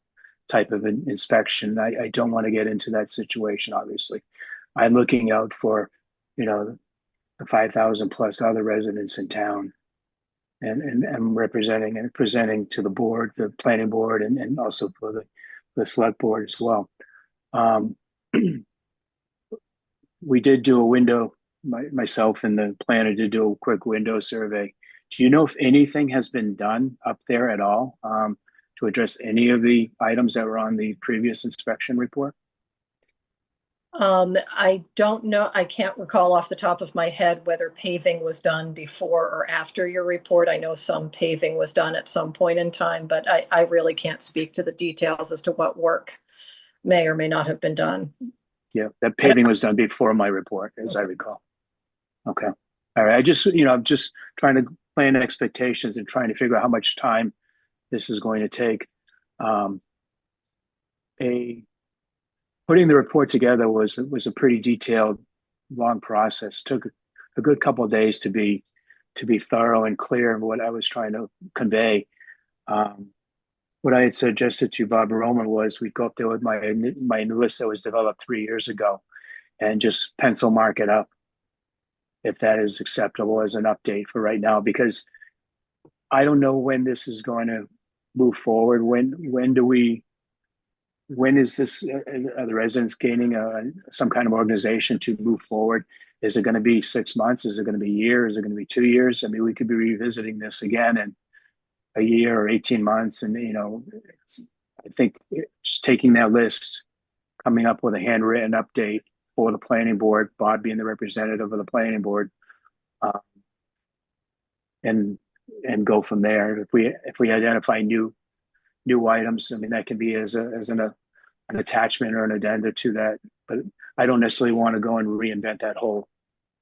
type of inspection. I don't want to get into that situation, obviously. I'm looking out for, you know, the 5,000 plus other residents in town. And I'm representing and presenting to the board, the planning board, and also for the select board as well. We did do a window, myself and the planner did do a quick window survey. Do you know if anything has been done up there at all to address any of the items that were on the previous inspection report? I don't know. I can't recall off the top of my head whether paving was done before or after your report. I know some paving was done at some point in time, but I really can't speak to the details as to what work may or may not have been done. Yeah, that paving was done before my report, as I recall. Okay. All right. I'm just trying to plan expectations and trying to figure out how much time this is going to take. Putting the report together was a pretty detailed, long process. Took a good couple of days to be thorough and clear in what I was trying to convey. What I had suggested to Bob Roman was we go up there with my list that was developed 3 years ago, and just pencil mark it up, if that is acceptable as an update for right now, because I don't know when this is going to move forward. When is this, are the residents gaining some kind of organization to move forward? Is it going to be 6 months? Is it going to be a year? Is it going to be 2 years? I mean, we could be revisiting this again in a year or 18 months. And, I think just taking that list, coming up with a handwritten update for the planning board, Bob being the representative of the planning board, and go from there. If we identify new items, I mean, that can be as an attachment or an addenda to that, but I don't necessarily want to go and reinvent that whole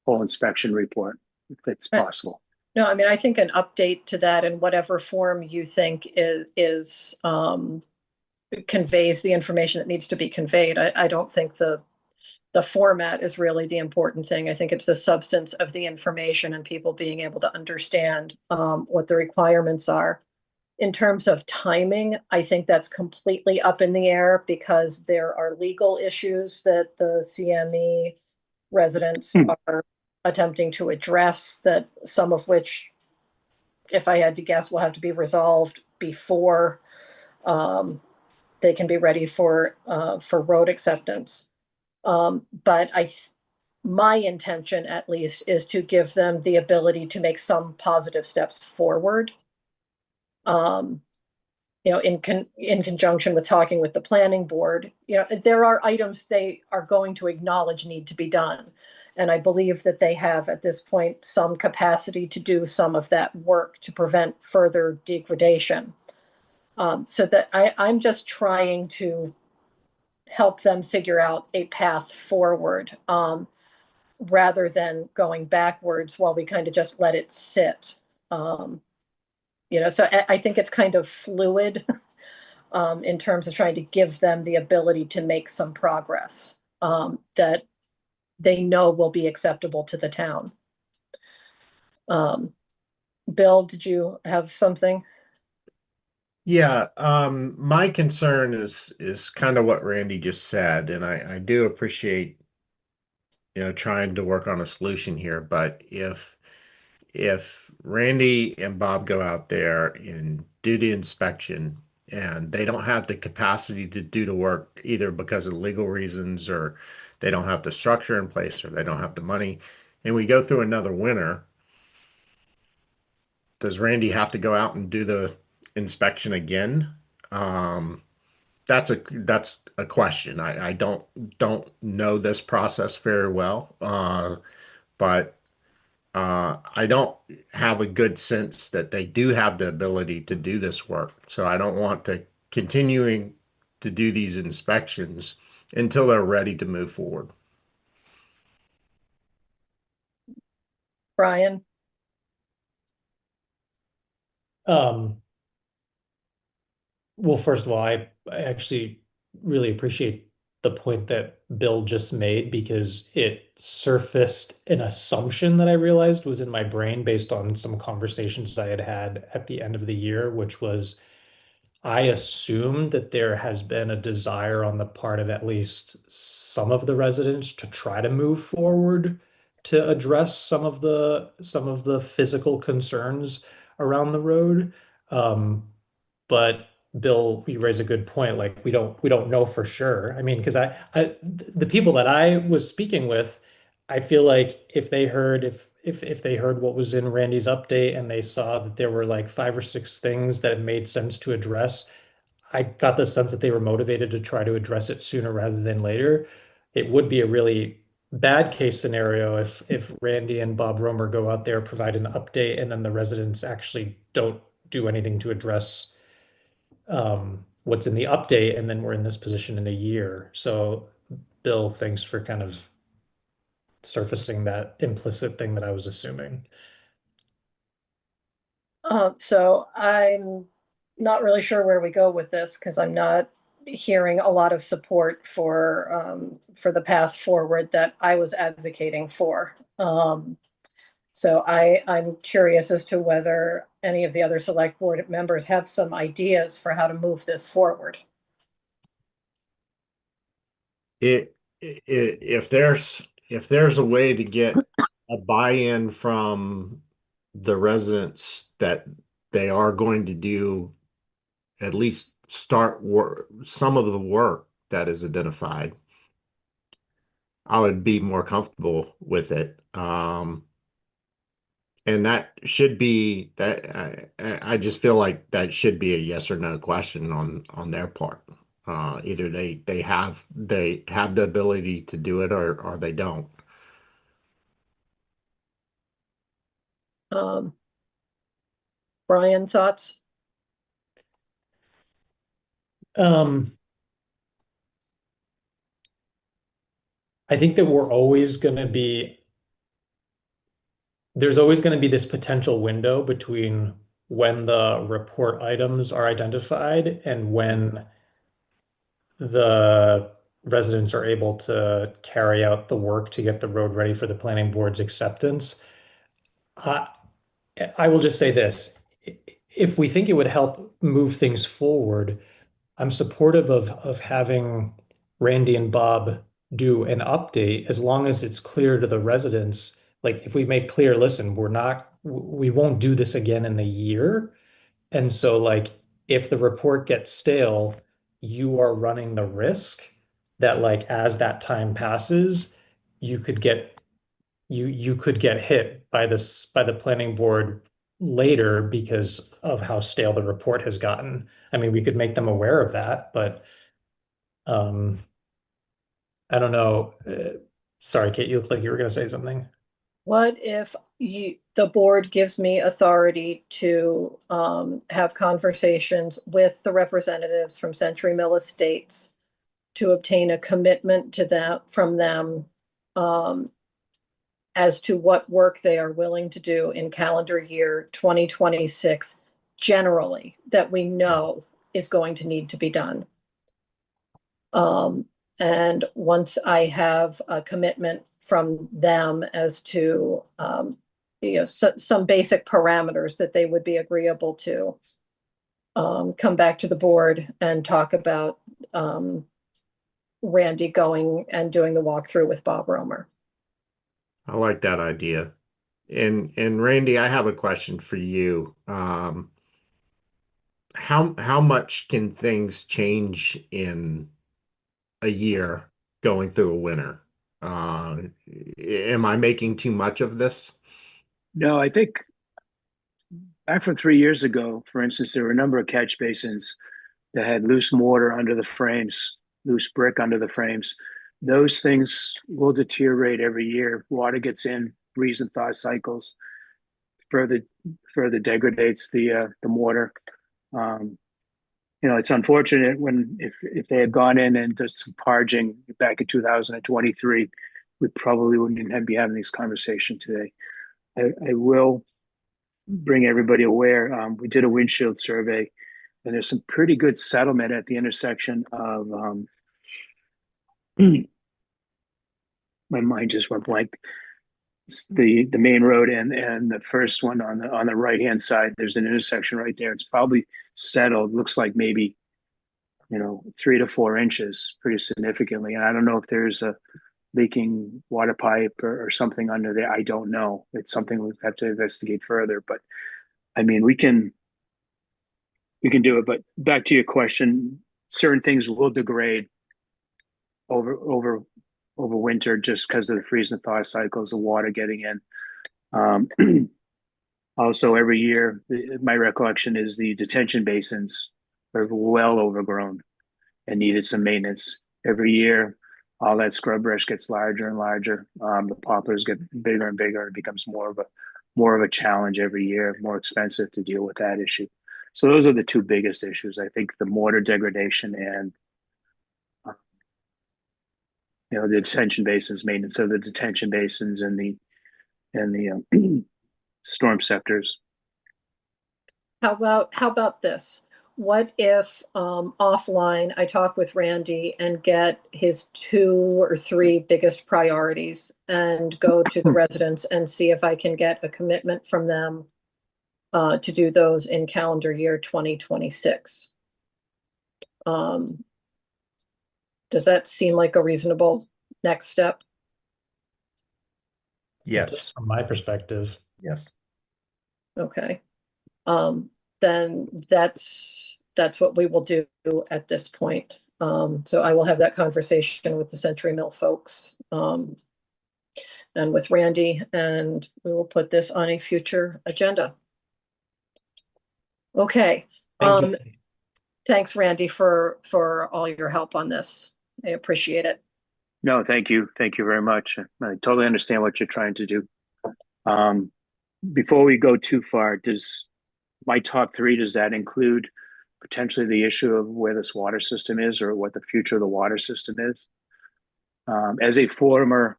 inspection report if it's possible. No, I mean, I think an update to that in whatever form you think is conveys the information that needs to be conveyed. I don't think the format is really the important thing. I think it's the substance of the information and people being able to understand what the requirements are. In terms of timing, I think that's completely up in the air because there are legal issues that the CME residents are attempting to address, that some of which, if I had to guess, will have to be resolved before they can be ready for road acceptance. But my intention, at least, is to give them the ability to make some positive steps forward. In conjunction with talking with the planning board, there are items they are going to acknowledge need to be done. And I believe that they have at this point some capacity to do some of that work to prevent further degradation. So that I'm just trying to help them figure out a path forward rather than going backwards while we kind of just let it sit. So I think it's kind of fluid in terms of trying to give them the ability to make some progress that they know will be acceptable to the town. Bill, did you have something? Yeah, my concern is kind of what Randy just said, and I do appreciate, trying to work on a solution here, but if Randy and Bob go out there and do the inspection and they don't have the capacity to do the work either because of legal reasons, or they don't have the structure in place, or they don't have the money, and we go through another winter, does Randy have to go out and do the inspection again? That's a question. I don't know this process very well, but I don't have a good sense that they do have the ability to do this work. So I don't want to continuing to do these inspections until they're ready to move forward. Brian? Well, first of all, I actually really appreciate the point that Bill just made, because it surfaced an assumption that I realized was in my brain based on some conversations I had at the end of the year, which was I assume that there has been a desire on the part of at least some of the residents to try to move forward to address some of the physical concerns around the road. But Bill, you raise a good point. Like we don't know for sure. I mean, because the people that I was speaking with, I feel like if they heard if they heard what was in Randy's update and they saw that there were like 5 or 6 things that made sense to address, I got the sense that they were motivated to try to address it sooner rather than later. It would be a really bad case scenario if Randy and Bob Romer go out there, provide an update, and then the residents actually don't do anything to address what's in the update, and then we're in this position in a year. So, Bill, thanks for kind of surfacing that implicit thing that I was assuming. So I'm not really sure where we go with this because I'm not hearing a lot of support for the path forward that I was advocating for. So I'm curious as to whether any of the other select board members have some ideas for how to move this forward. If there's a way to get a buy-in from the residents that they are going to do at least start some of the work that is identified, I would be more comfortable with it. And that should be that I just feel like that should be a yes or no question on their part. Either they have the ability to do it or they don't. Brian, thoughts? I think that there's always going to be this potential window between when the report items are identified and when the residents are able to carry out the work to get the road ready for the planning board's acceptance. I will just say this. If we think it would help move things forward, I'm supportive of having Randy and Bob do an update as long as it's clear to the residents. Like if we make clear, listen, we won't do this again in a year. And so like if the report gets stale, you are running the risk that like as that time passes, you could get hit by the planning board later because of how stale the report has gotten. I mean, we could make them aware of that, but I don't know. Sorry, Kate, you look like you were going to say something. What if the board gives me authority to have conversations with the representatives from Century Mill Estates to obtain a commitment from them as to what work they are willing to do in calendar year 2026 generally that we know is going to need to be done. And once I have a commitment from them as to some basic parameters that they would be agreeable to, come back to the board and talk about Randy going and doing the walkthrough with Bob Romer. I like that idea. And Randy, I have a question for you. How much can things change in a year going through a winter? Am I making too much of this? No, I think back from 3 years ago, for instance, there were a number of catch basins that had loose mortar under the frames, loose brick under the frames. Those things will deteriorate every year. Water gets in, freeze and thaw cycles, further degrades the mortar. It's unfortunate if they had gone in and just some parging back in 2023, we probably wouldn't be having this conversation today. I will bring everybody aware. We did a windshield survey, and there's some pretty good settlement at the intersection of my mind just went blank. the main road and the first one on the right hand side, there's an intersection right there. It's probably settled. Looks like maybe 3 to 4 inches, pretty significantly. And I don't know if there's a leaking water pipe or something under there. I don't know. It's something we have to investigate further. But I mean, we can do it. But back to your question, certain things will degrade over winter just because of the freeze and thaw cycles, the water getting in. Also, every year, my recollection is the detention basins are well overgrown and needed some maintenance. Every year, all that scrub brush gets larger and larger. The poplars get bigger and bigger. It becomes more of a challenge every year, more expensive to deal with that issue. So those are the two biggest issues. I think the mortar degradation and the detention basins, maintenance of the detention basins and the storm scepters. How about this? What if offline I talk with Randy and get his 2 or 3 biggest priorities and go to the residents and see if I can get a commitment from them to do those in calendar year 2026? Does that seem like a reasonable next step? Yes. From my perspective. Yes. Okay. Then that's what we will do at this point. So I will have that conversation with the Century Mill folks and with Randy, and we will put this on a future agenda. Okay. Thank you. Thanks, Randy, for all your help on this. I appreciate it. No, thank you. Thank you very much. I totally understand what you're trying to do. Before we go too far, does my top 3, does that include potentially the issue of where this water system is or what the future of the water system is? As a former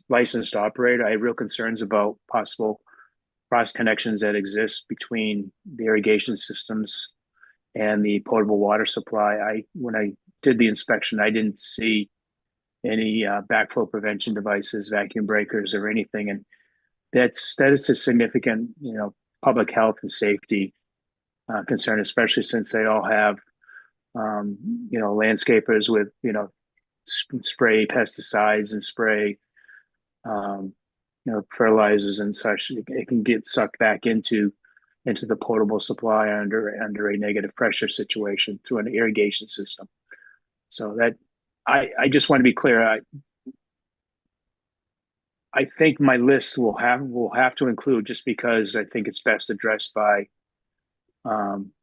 licensed operator, I have real concerns about possible cross connections that exist between the irrigation systems and the potable water supply. When I did the inspection, I didn't see any backflow prevention devices, vacuum breakers, or anything, and that is a significant, public health and safety concern, especially since they all have, landscapers with, spray pesticides and spray, fertilizers and such. It can get sucked back into the potable supply under a negative pressure situation through an irrigation system. So that I just want to be clear. I think my list will have to include, just because I think it's best addressed by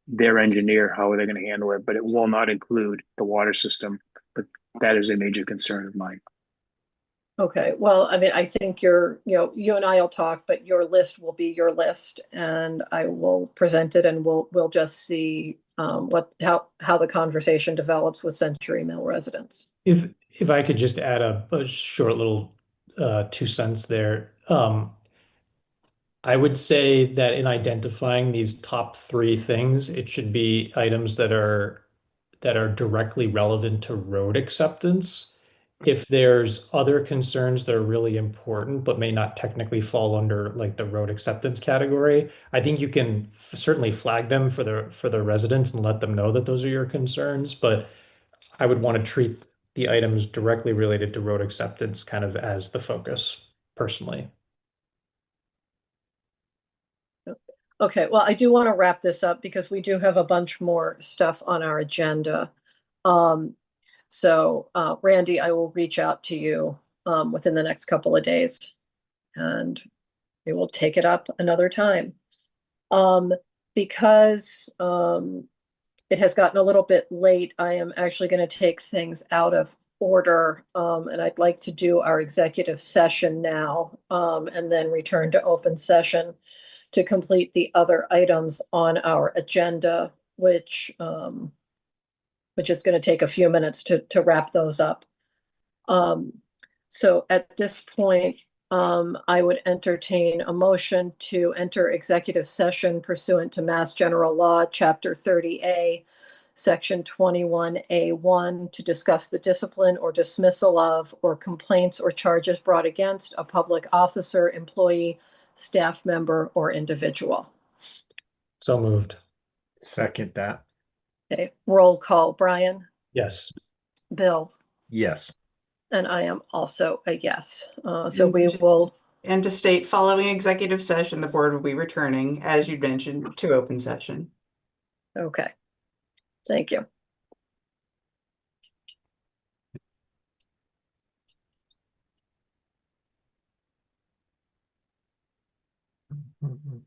their engineer, how are they going to handle it, but it will not include the water system. But that is a major concern of mine. Okay, well, I mean, I think you and I will talk, but your list will be your list, and I will present it, and we'll just see how the conversation develops with Century Mill residents. If I could just add a short little 2 cents there. I would say that in identifying these top 3 things, it should be items that are directly relevant to road acceptance. If there's other concerns that are really important but may not technically fall under like the road acceptance category, I think you can certainly flag them for the residents and let them know that those are your concerns. But I would want to treat the items directly related to road acceptance kind of as the focus, personally. Okay, well, I do want to wrap this up because we do have a bunch more stuff on our agenda. So Randy, I will reach out to you within the next couple of days, and we will take it up another time. Because it has gotten a little bit late, I am actually going to take things out of order, and I'd like to do our executive session now, and then return to open session to complete the other items on our agenda, which is going to take a few minutes to wrap those up. So at this point, I would entertain a motion to enter executive session pursuant to Mass General Law, Chapter 30A, Section 21A1, to discuss the discipline or dismissal of, or complaints or charges brought against a public officer, employee, staff member, or individual. So moved. Second that. Okay, roll call. Brian, Yes. Bill, Yes. and I am also a yes. So we will, And to state, following executive session, the board will be returning, as you mentioned, to open session. okay. Thank you. Mhm.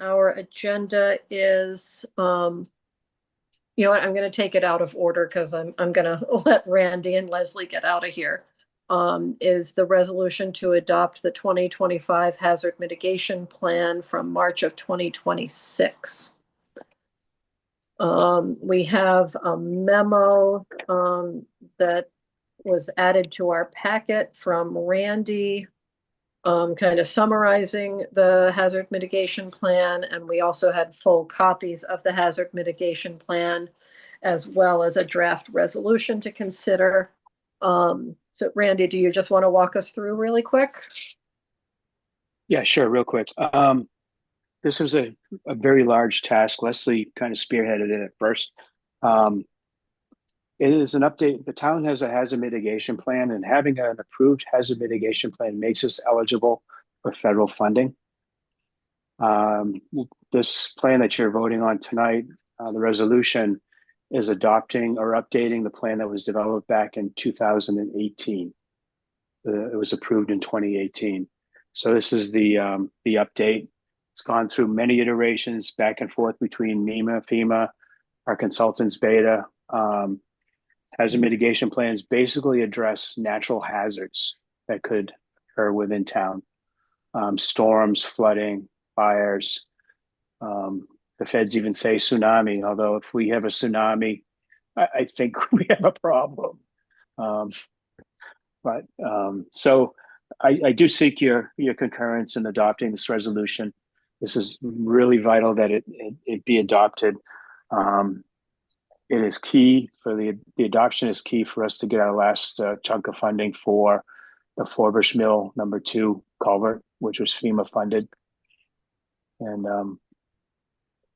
our agenda is, you know what, I'm gonna take it out of order because I'm gonna let Randy and Leslie get out of here. Is the resolution to adopt the 2025 hazard mitigation plan from March of 2026. We have a memo that was added to our packet from Randy, kind of summarizing the hazard mitigation plan. And we also had full copies of the hazard mitigation plan, as well as a draft resolution to consider. So Randy, do you just want to walk us through really quick? Yeah, sure, real quick. This was a very large task. Leslie kind of spearheaded it at first. It is an update. The town has a hazard mitigation plan, and having an approved hazard mitigation plan makes us eligible for federal funding. This plan that you're voting on tonight, the resolution, is adopting or updating the plan that was developed back in 2018. It was approved in 2018. So this is the update. It's gone through many iterations back and forth between MEMA, FEMA, our consultants, Beta. Hazard mitigation plans basically address natural hazards that could occur within town. Storms, flooding, fires. The feds even say tsunami, although if we have a tsunami, I think we have a problem. So I do seek your concurrence in adopting this resolution. This is really vital that it be adopted. It is key for the adoption is key for us to get our last chunk of funding for the Forbush Mill #2 culvert, which was FEMA funded. And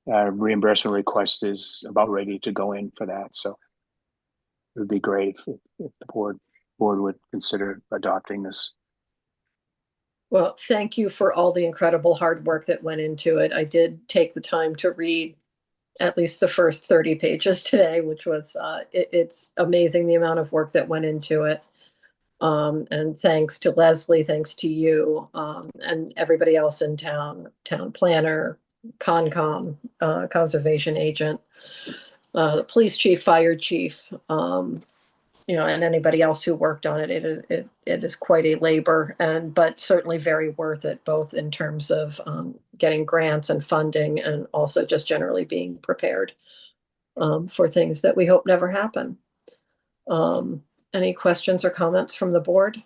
our reimbursement request is about ready to go in for that. So it would be great if the board would consider adopting this. Well, thank you for all the incredible hard work that went into it. I did take the time to read at least the first 30 pages today, which was, it's amazing the amount of work that went into it. And thanks to Leslie, thanks to you, and everybody else in town planner, Concom, conservation agent, the police chief, fire chief, you know, and anybody else who worked on it. It is quite a labor, but certainly very worth it, both in terms of getting grants and funding, and also just generally being prepared for things that we hope never happen. Any questions or comments from the board?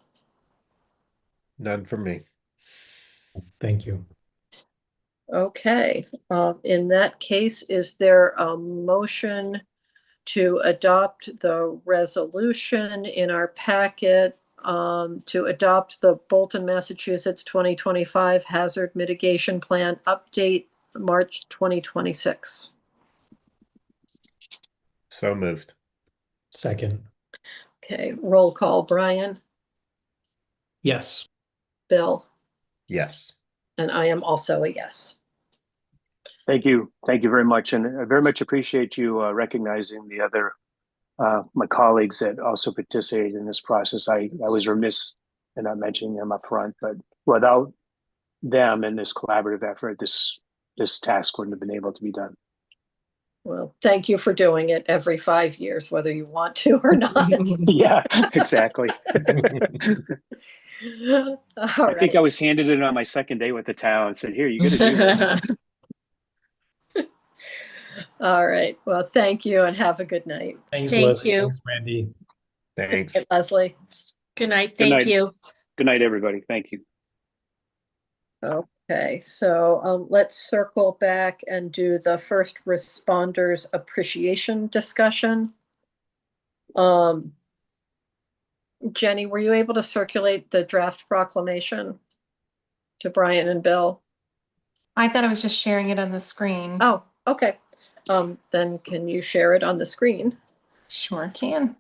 None from me. Thank you. Okay, in that case, is there a motion to adopt the resolution in our packet to adopt the Bolton, Massachusetts 2025 Hazard Mitigation Plan update, March 2026? So moved. Second. Okay, roll call. Brian, Yes. Bill, Yes. and I am also a yes. Thank you. Thank you very much. And I very much appreciate you recognizing the other, my colleagues that also participated in this process. I was remiss in not mentioning them up front, but without them and this collaborative effort, this task wouldn't have been able to be done. Well, thank you for doing it every 5 years, whether you want to or not. Yeah, exactly. All I think right. I was handed it on my second day with the town and said, here, you got to do this. All right. Well, thank you and have a good night. Thanks, Thank Leslie. you. Thanks, Randy. Thanks. Hey, Leslie. Good night. Good Thank night. you. Good night, everybody. Thank you. Okay, so let's circle back and do the first responders appreciation discussion. Jenny, were you able to circulate the draft proclamation to Brian and Bill? I thought I was just sharing it on the screen. Oh, okay. Then can you share it on the screen? Sure can.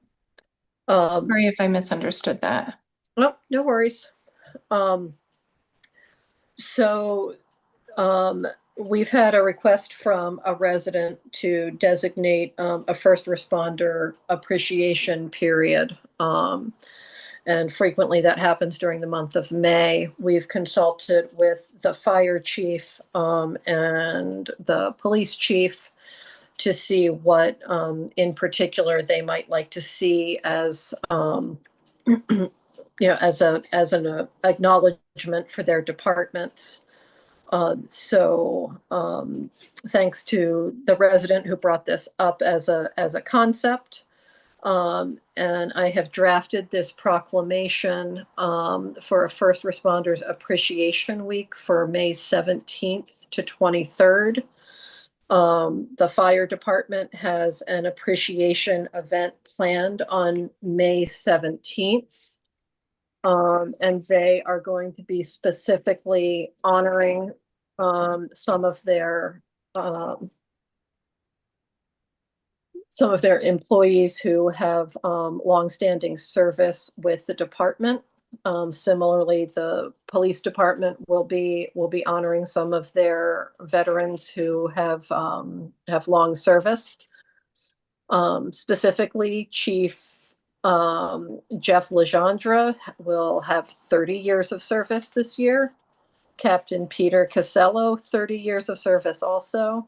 Sorry if I misunderstood that. No, no worries. We've had a request from a resident to designate a first responder appreciation period. And frequently that happens during the month of May. We've consulted with the fire chief and the police chief to see what in particular they might like to see as as an acknowledgement for their departments. Thanks to the resident who brought this up as a concept. And I have drafted this proclamation for a First Responders Appreciation Week for May 17th to 23rd. The fire department has an appreciation event planned on May 17th. And they are going to be specifically honoring some of their employees who have longstanding service with the department. Similarly, the police department will be honoring some of their veterans who have long service. Specifically, Chief Jeff Legendre will have 30 years of service this year. Captain Peter Casello, 30 years of service also.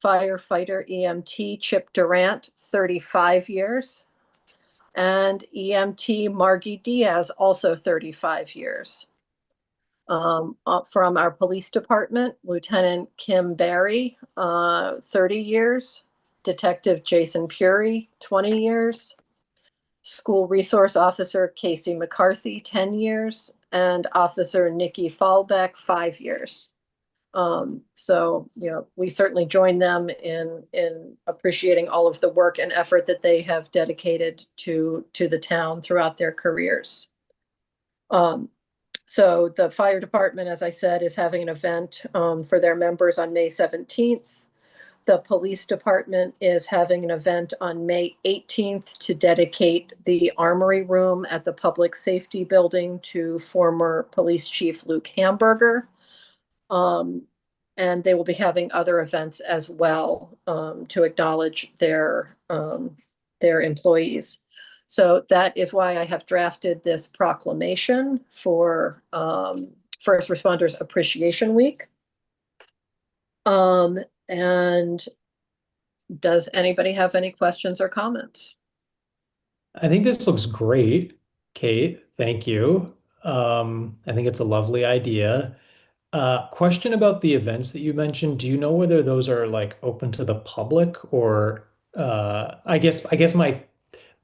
Firefighter EMT Chip Durant, 35 years. And EMT Margie Diaz, also 35 years. From our police department, Lieutenant Kim Barry, 30 years. Detective Jason Puri, 20 years. School Resource Officer Casey McCarthy, 10 years. And Officer Nikki Fallbeck, 5 years. So, we certainly join them in appreciating all of the work and effort that they have dedicated to the town throughout their careers. So the fire department, as I said, is having an event for their members on May 17th. The police department is having an event on May 18th to dedicate the armory room at the public safety building to former police chief Luke Hamburger. And they will be having other events as well to acknowledge their employees. So that is why I have drafted this proclamation for First Responders Appreciation Week. And does anybody have any questions or comments? I think this looks great, Kate. Thank you. I think it's a lovely idea. Question about the events that you mentioned. Do you know whether those are like open to the public or I guess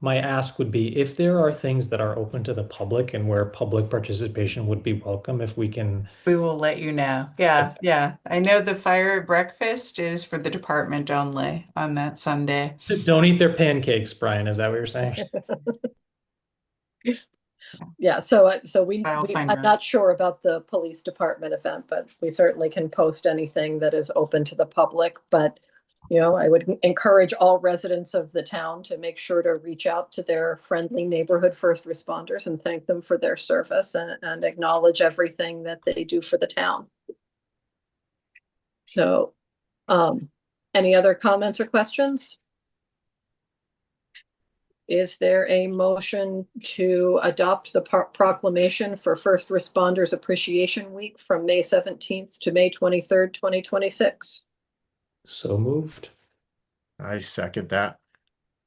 my ask would be if there are things that are open to the public and where public participation would be welcome, if we can. We will let you know. Yeah, yeah. I know the fire breakfast is for the department only on that Sunday. Don't eat their pancakes, Brian. Is that what you're saying? Yeah, so I'll find I'm out. not sure about the police department event, but we certainly can post anything that is open to the public. But I would encourage all residents of the town to make sure to reach out to their friendly neighborhood first responders and thank them for their service and acknowledge everything that they do for the town. So, any other comments or questions? Is there a motion to adopt the proclamation for First Responders Appreciation Week from May 17th to May 23rd, 2026? So moved. I second that.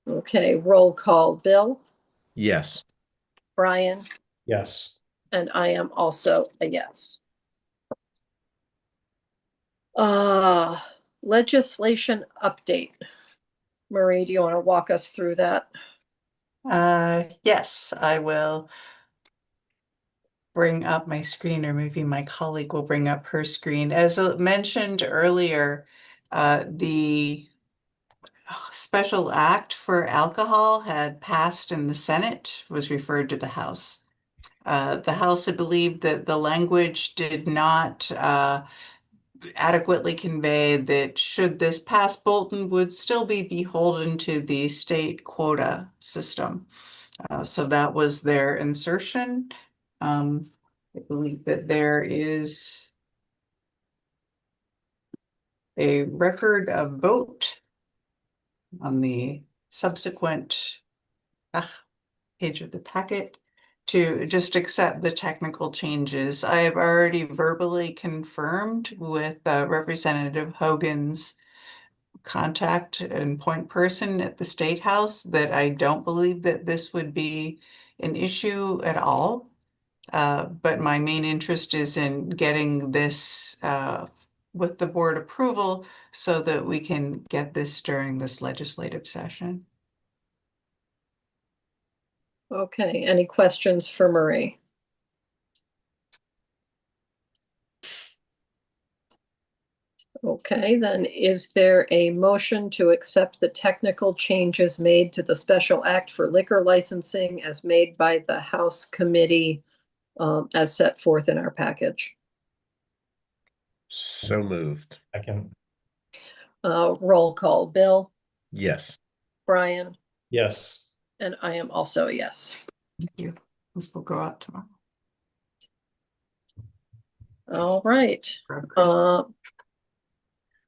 Okay, roll call. Bill, Yes. Brian, Yes. and I am also a yes. Legislation update. Marie, do you want to walk us through that? Yes, I will bring up my screen, or maybe my colleague will bring up her screen. As mentioned earlier, the special act for alcohol had passed in the Senate, was referred to the House. The House had believed that the language did not adequately convey that should this pass, Bolton would still be beholden to the state quota system. So that was their insertion. I believe that there is a record of vote on the subsequent page of the packet. to just accept the technical changes. I have already verbally confirmed with Representative Hogan's contact and point person at the State House that I don't believe that this would be an issue at all. But my main interest is in getting this with the board approval so that we can get this during this legislative session. Okay, any questions for Marie? Okay, then is there a motion to accept the technical changes made to the special act for liquor licensing as made by the House Committee as set forth in our package? So moved. Second. Roll call, Bill, Yes. Brian, Yes. and I am also a yes. Thank you. This will go out tomorrow. All right.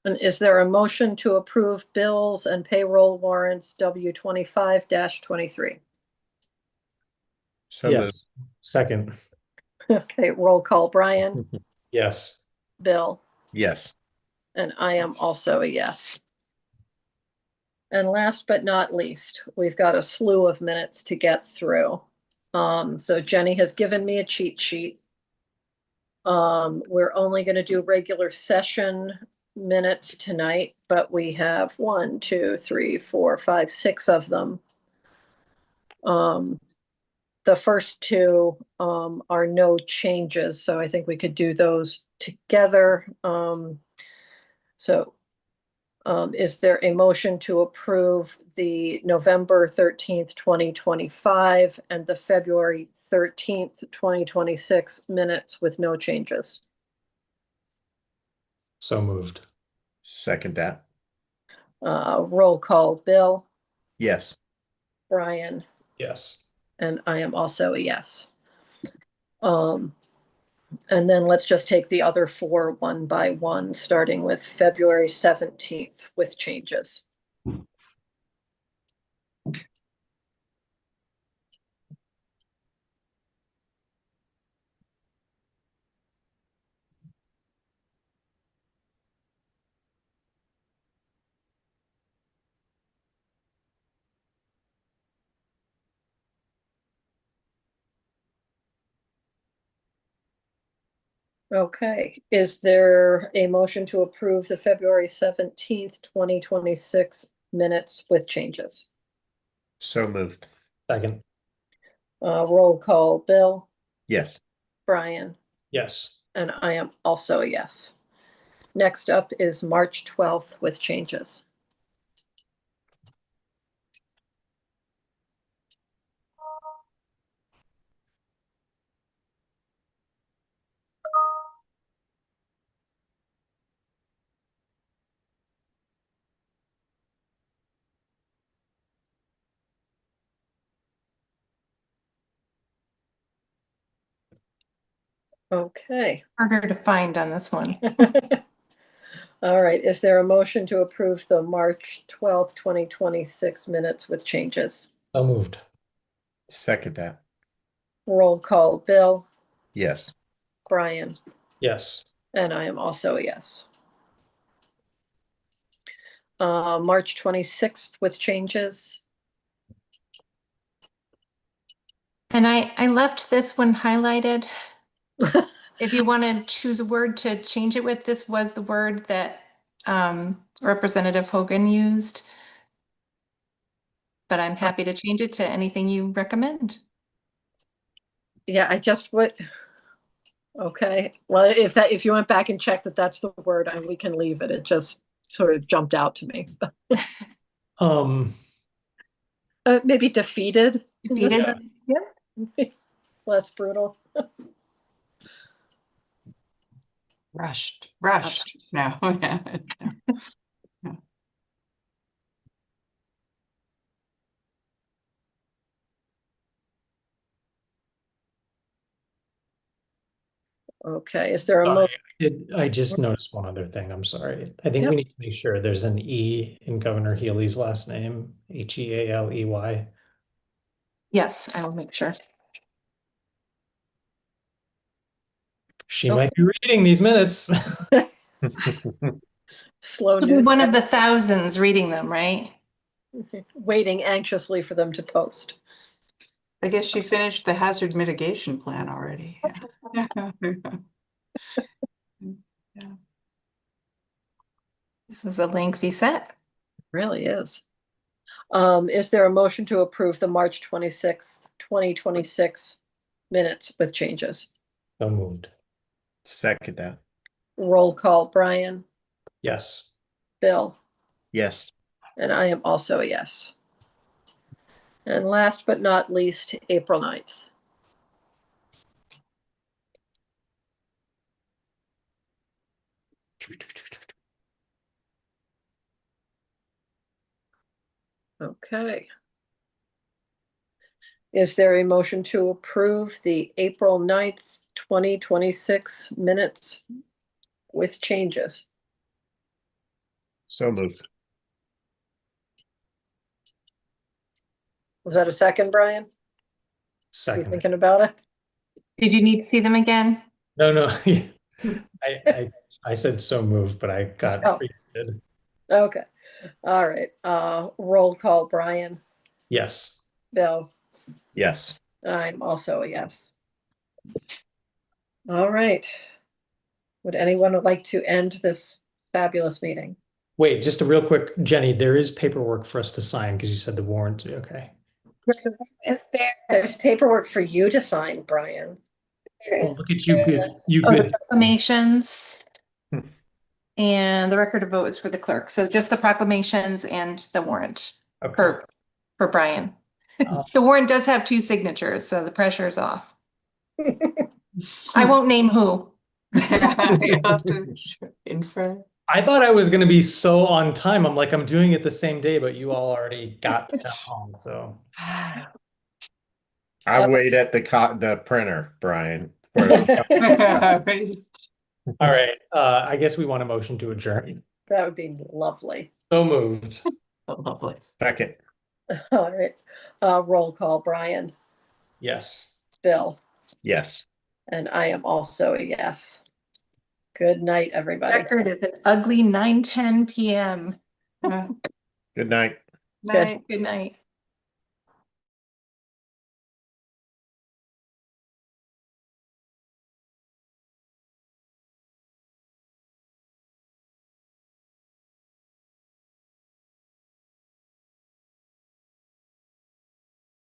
And is there a motion to approve bills and payroll warrants W25-23? So moved. Yes. Second. Okay, roll call, Brian, Yes. Bill, Yes. and I am also a yes. And last but not least, we've got a slew of minutes to get through. So Jenny has given me a cheat sheet. We're only going to do regular session minutes tonight, but we have 1, 2, 3, 4, 5, 6 of them. The first two are no changes, so I think we could do those together. Is there a motion to approve the November 13th, 2025 and the February 13th, 2026 minutes with no changes? So moved. Second that. Roll call, Bill, Yes. Brian, Yes. and I am also a yes. And then let's just take the other 4 one by one, starting with February 17th with changes. Okay, is there a motion to approve the February 17th, 2026 minutes with changes? So moved. Second. Roll call, Bill, Yes. Brian, Yes. and I am also a yes. Next up is March 12th with changes. Okay. Harder to find on this one. All right, is there a motion to approve the March 12th, 2026 minutes with changes? So moved. Second that. Roll call, Bill, Yes. Brian, Yes. and I am also a yes. March 26th with changes. And I left this one highlighted. If you want to choose a word to change it with, this was the word that Representative Hogan used. But I'm happy to change it to anything you recommend. Yeah, I just would. Okay, well, if you went back and checked that that's the word, we can leave it. It just sort of jumped out to me. Maybe defeated. Defeated. Yeah. Less brutal. Rushed. No. No. Okay, is there a Sorry, motion? I just noticed one other thing. I'm sorry. I think Yep. we need to make sure there's an E in Governor Healy's last name, Healey. Yes, I will make sure. She might be reading these minutes. Slow You'll be news. one of the thousands reading them, right? Waiting anxiously for them to post. I guess she finished the hazard mitigation plan already. Yeah. Yeah. This was a lengthy set. Really is. Is there a motion to approve the March 26th, 2026 minutes with changes? So moved. Second that. Roll call, Brian, Yes. Bill, Yes. and I am also a yes. And last but not least, April 9th. Okay. Is there a motion to approve the April 9th, 2026 minutes with changes? So moved. Was that a second, Brian? You Second. thinking about it? Did you need to see them again? No. I said so moved, but I got Oh. repeated. Okay. All right. Roll call, Brian, Yes. Bill. Yes. I'm also a yes. All right. Would anyone like to end this fabulous meeting? Wait, just a real quick, Jenny, there is paperwork for us to sign because you said the warrant. Okay. Is there? There's paperwork for you to sign, Brian. Oh, look at you, good. You Oh, the good. proclamations. And the record of vote is for the clerk. So just the proclamations and the warrant Okay. for Brian. Oh. The warrant does have 2 signatures, so the pressure is off. I won't name who. You have to infer. I thought I was going to be so on time. I'm like, I'm doing it the same day, but you all already got the town hall, so. I wait at the printer, Brian. for the- All right. I guess we want a motion to adjourn. That would be lovely. So moved. Oh, lovely. Second. All right. Roll call, Brian, Yes. Bill, Yes. and I am also a yes. Good night, everybody. Record is an ugly 9:10 p.m. Good night. Night. Good night.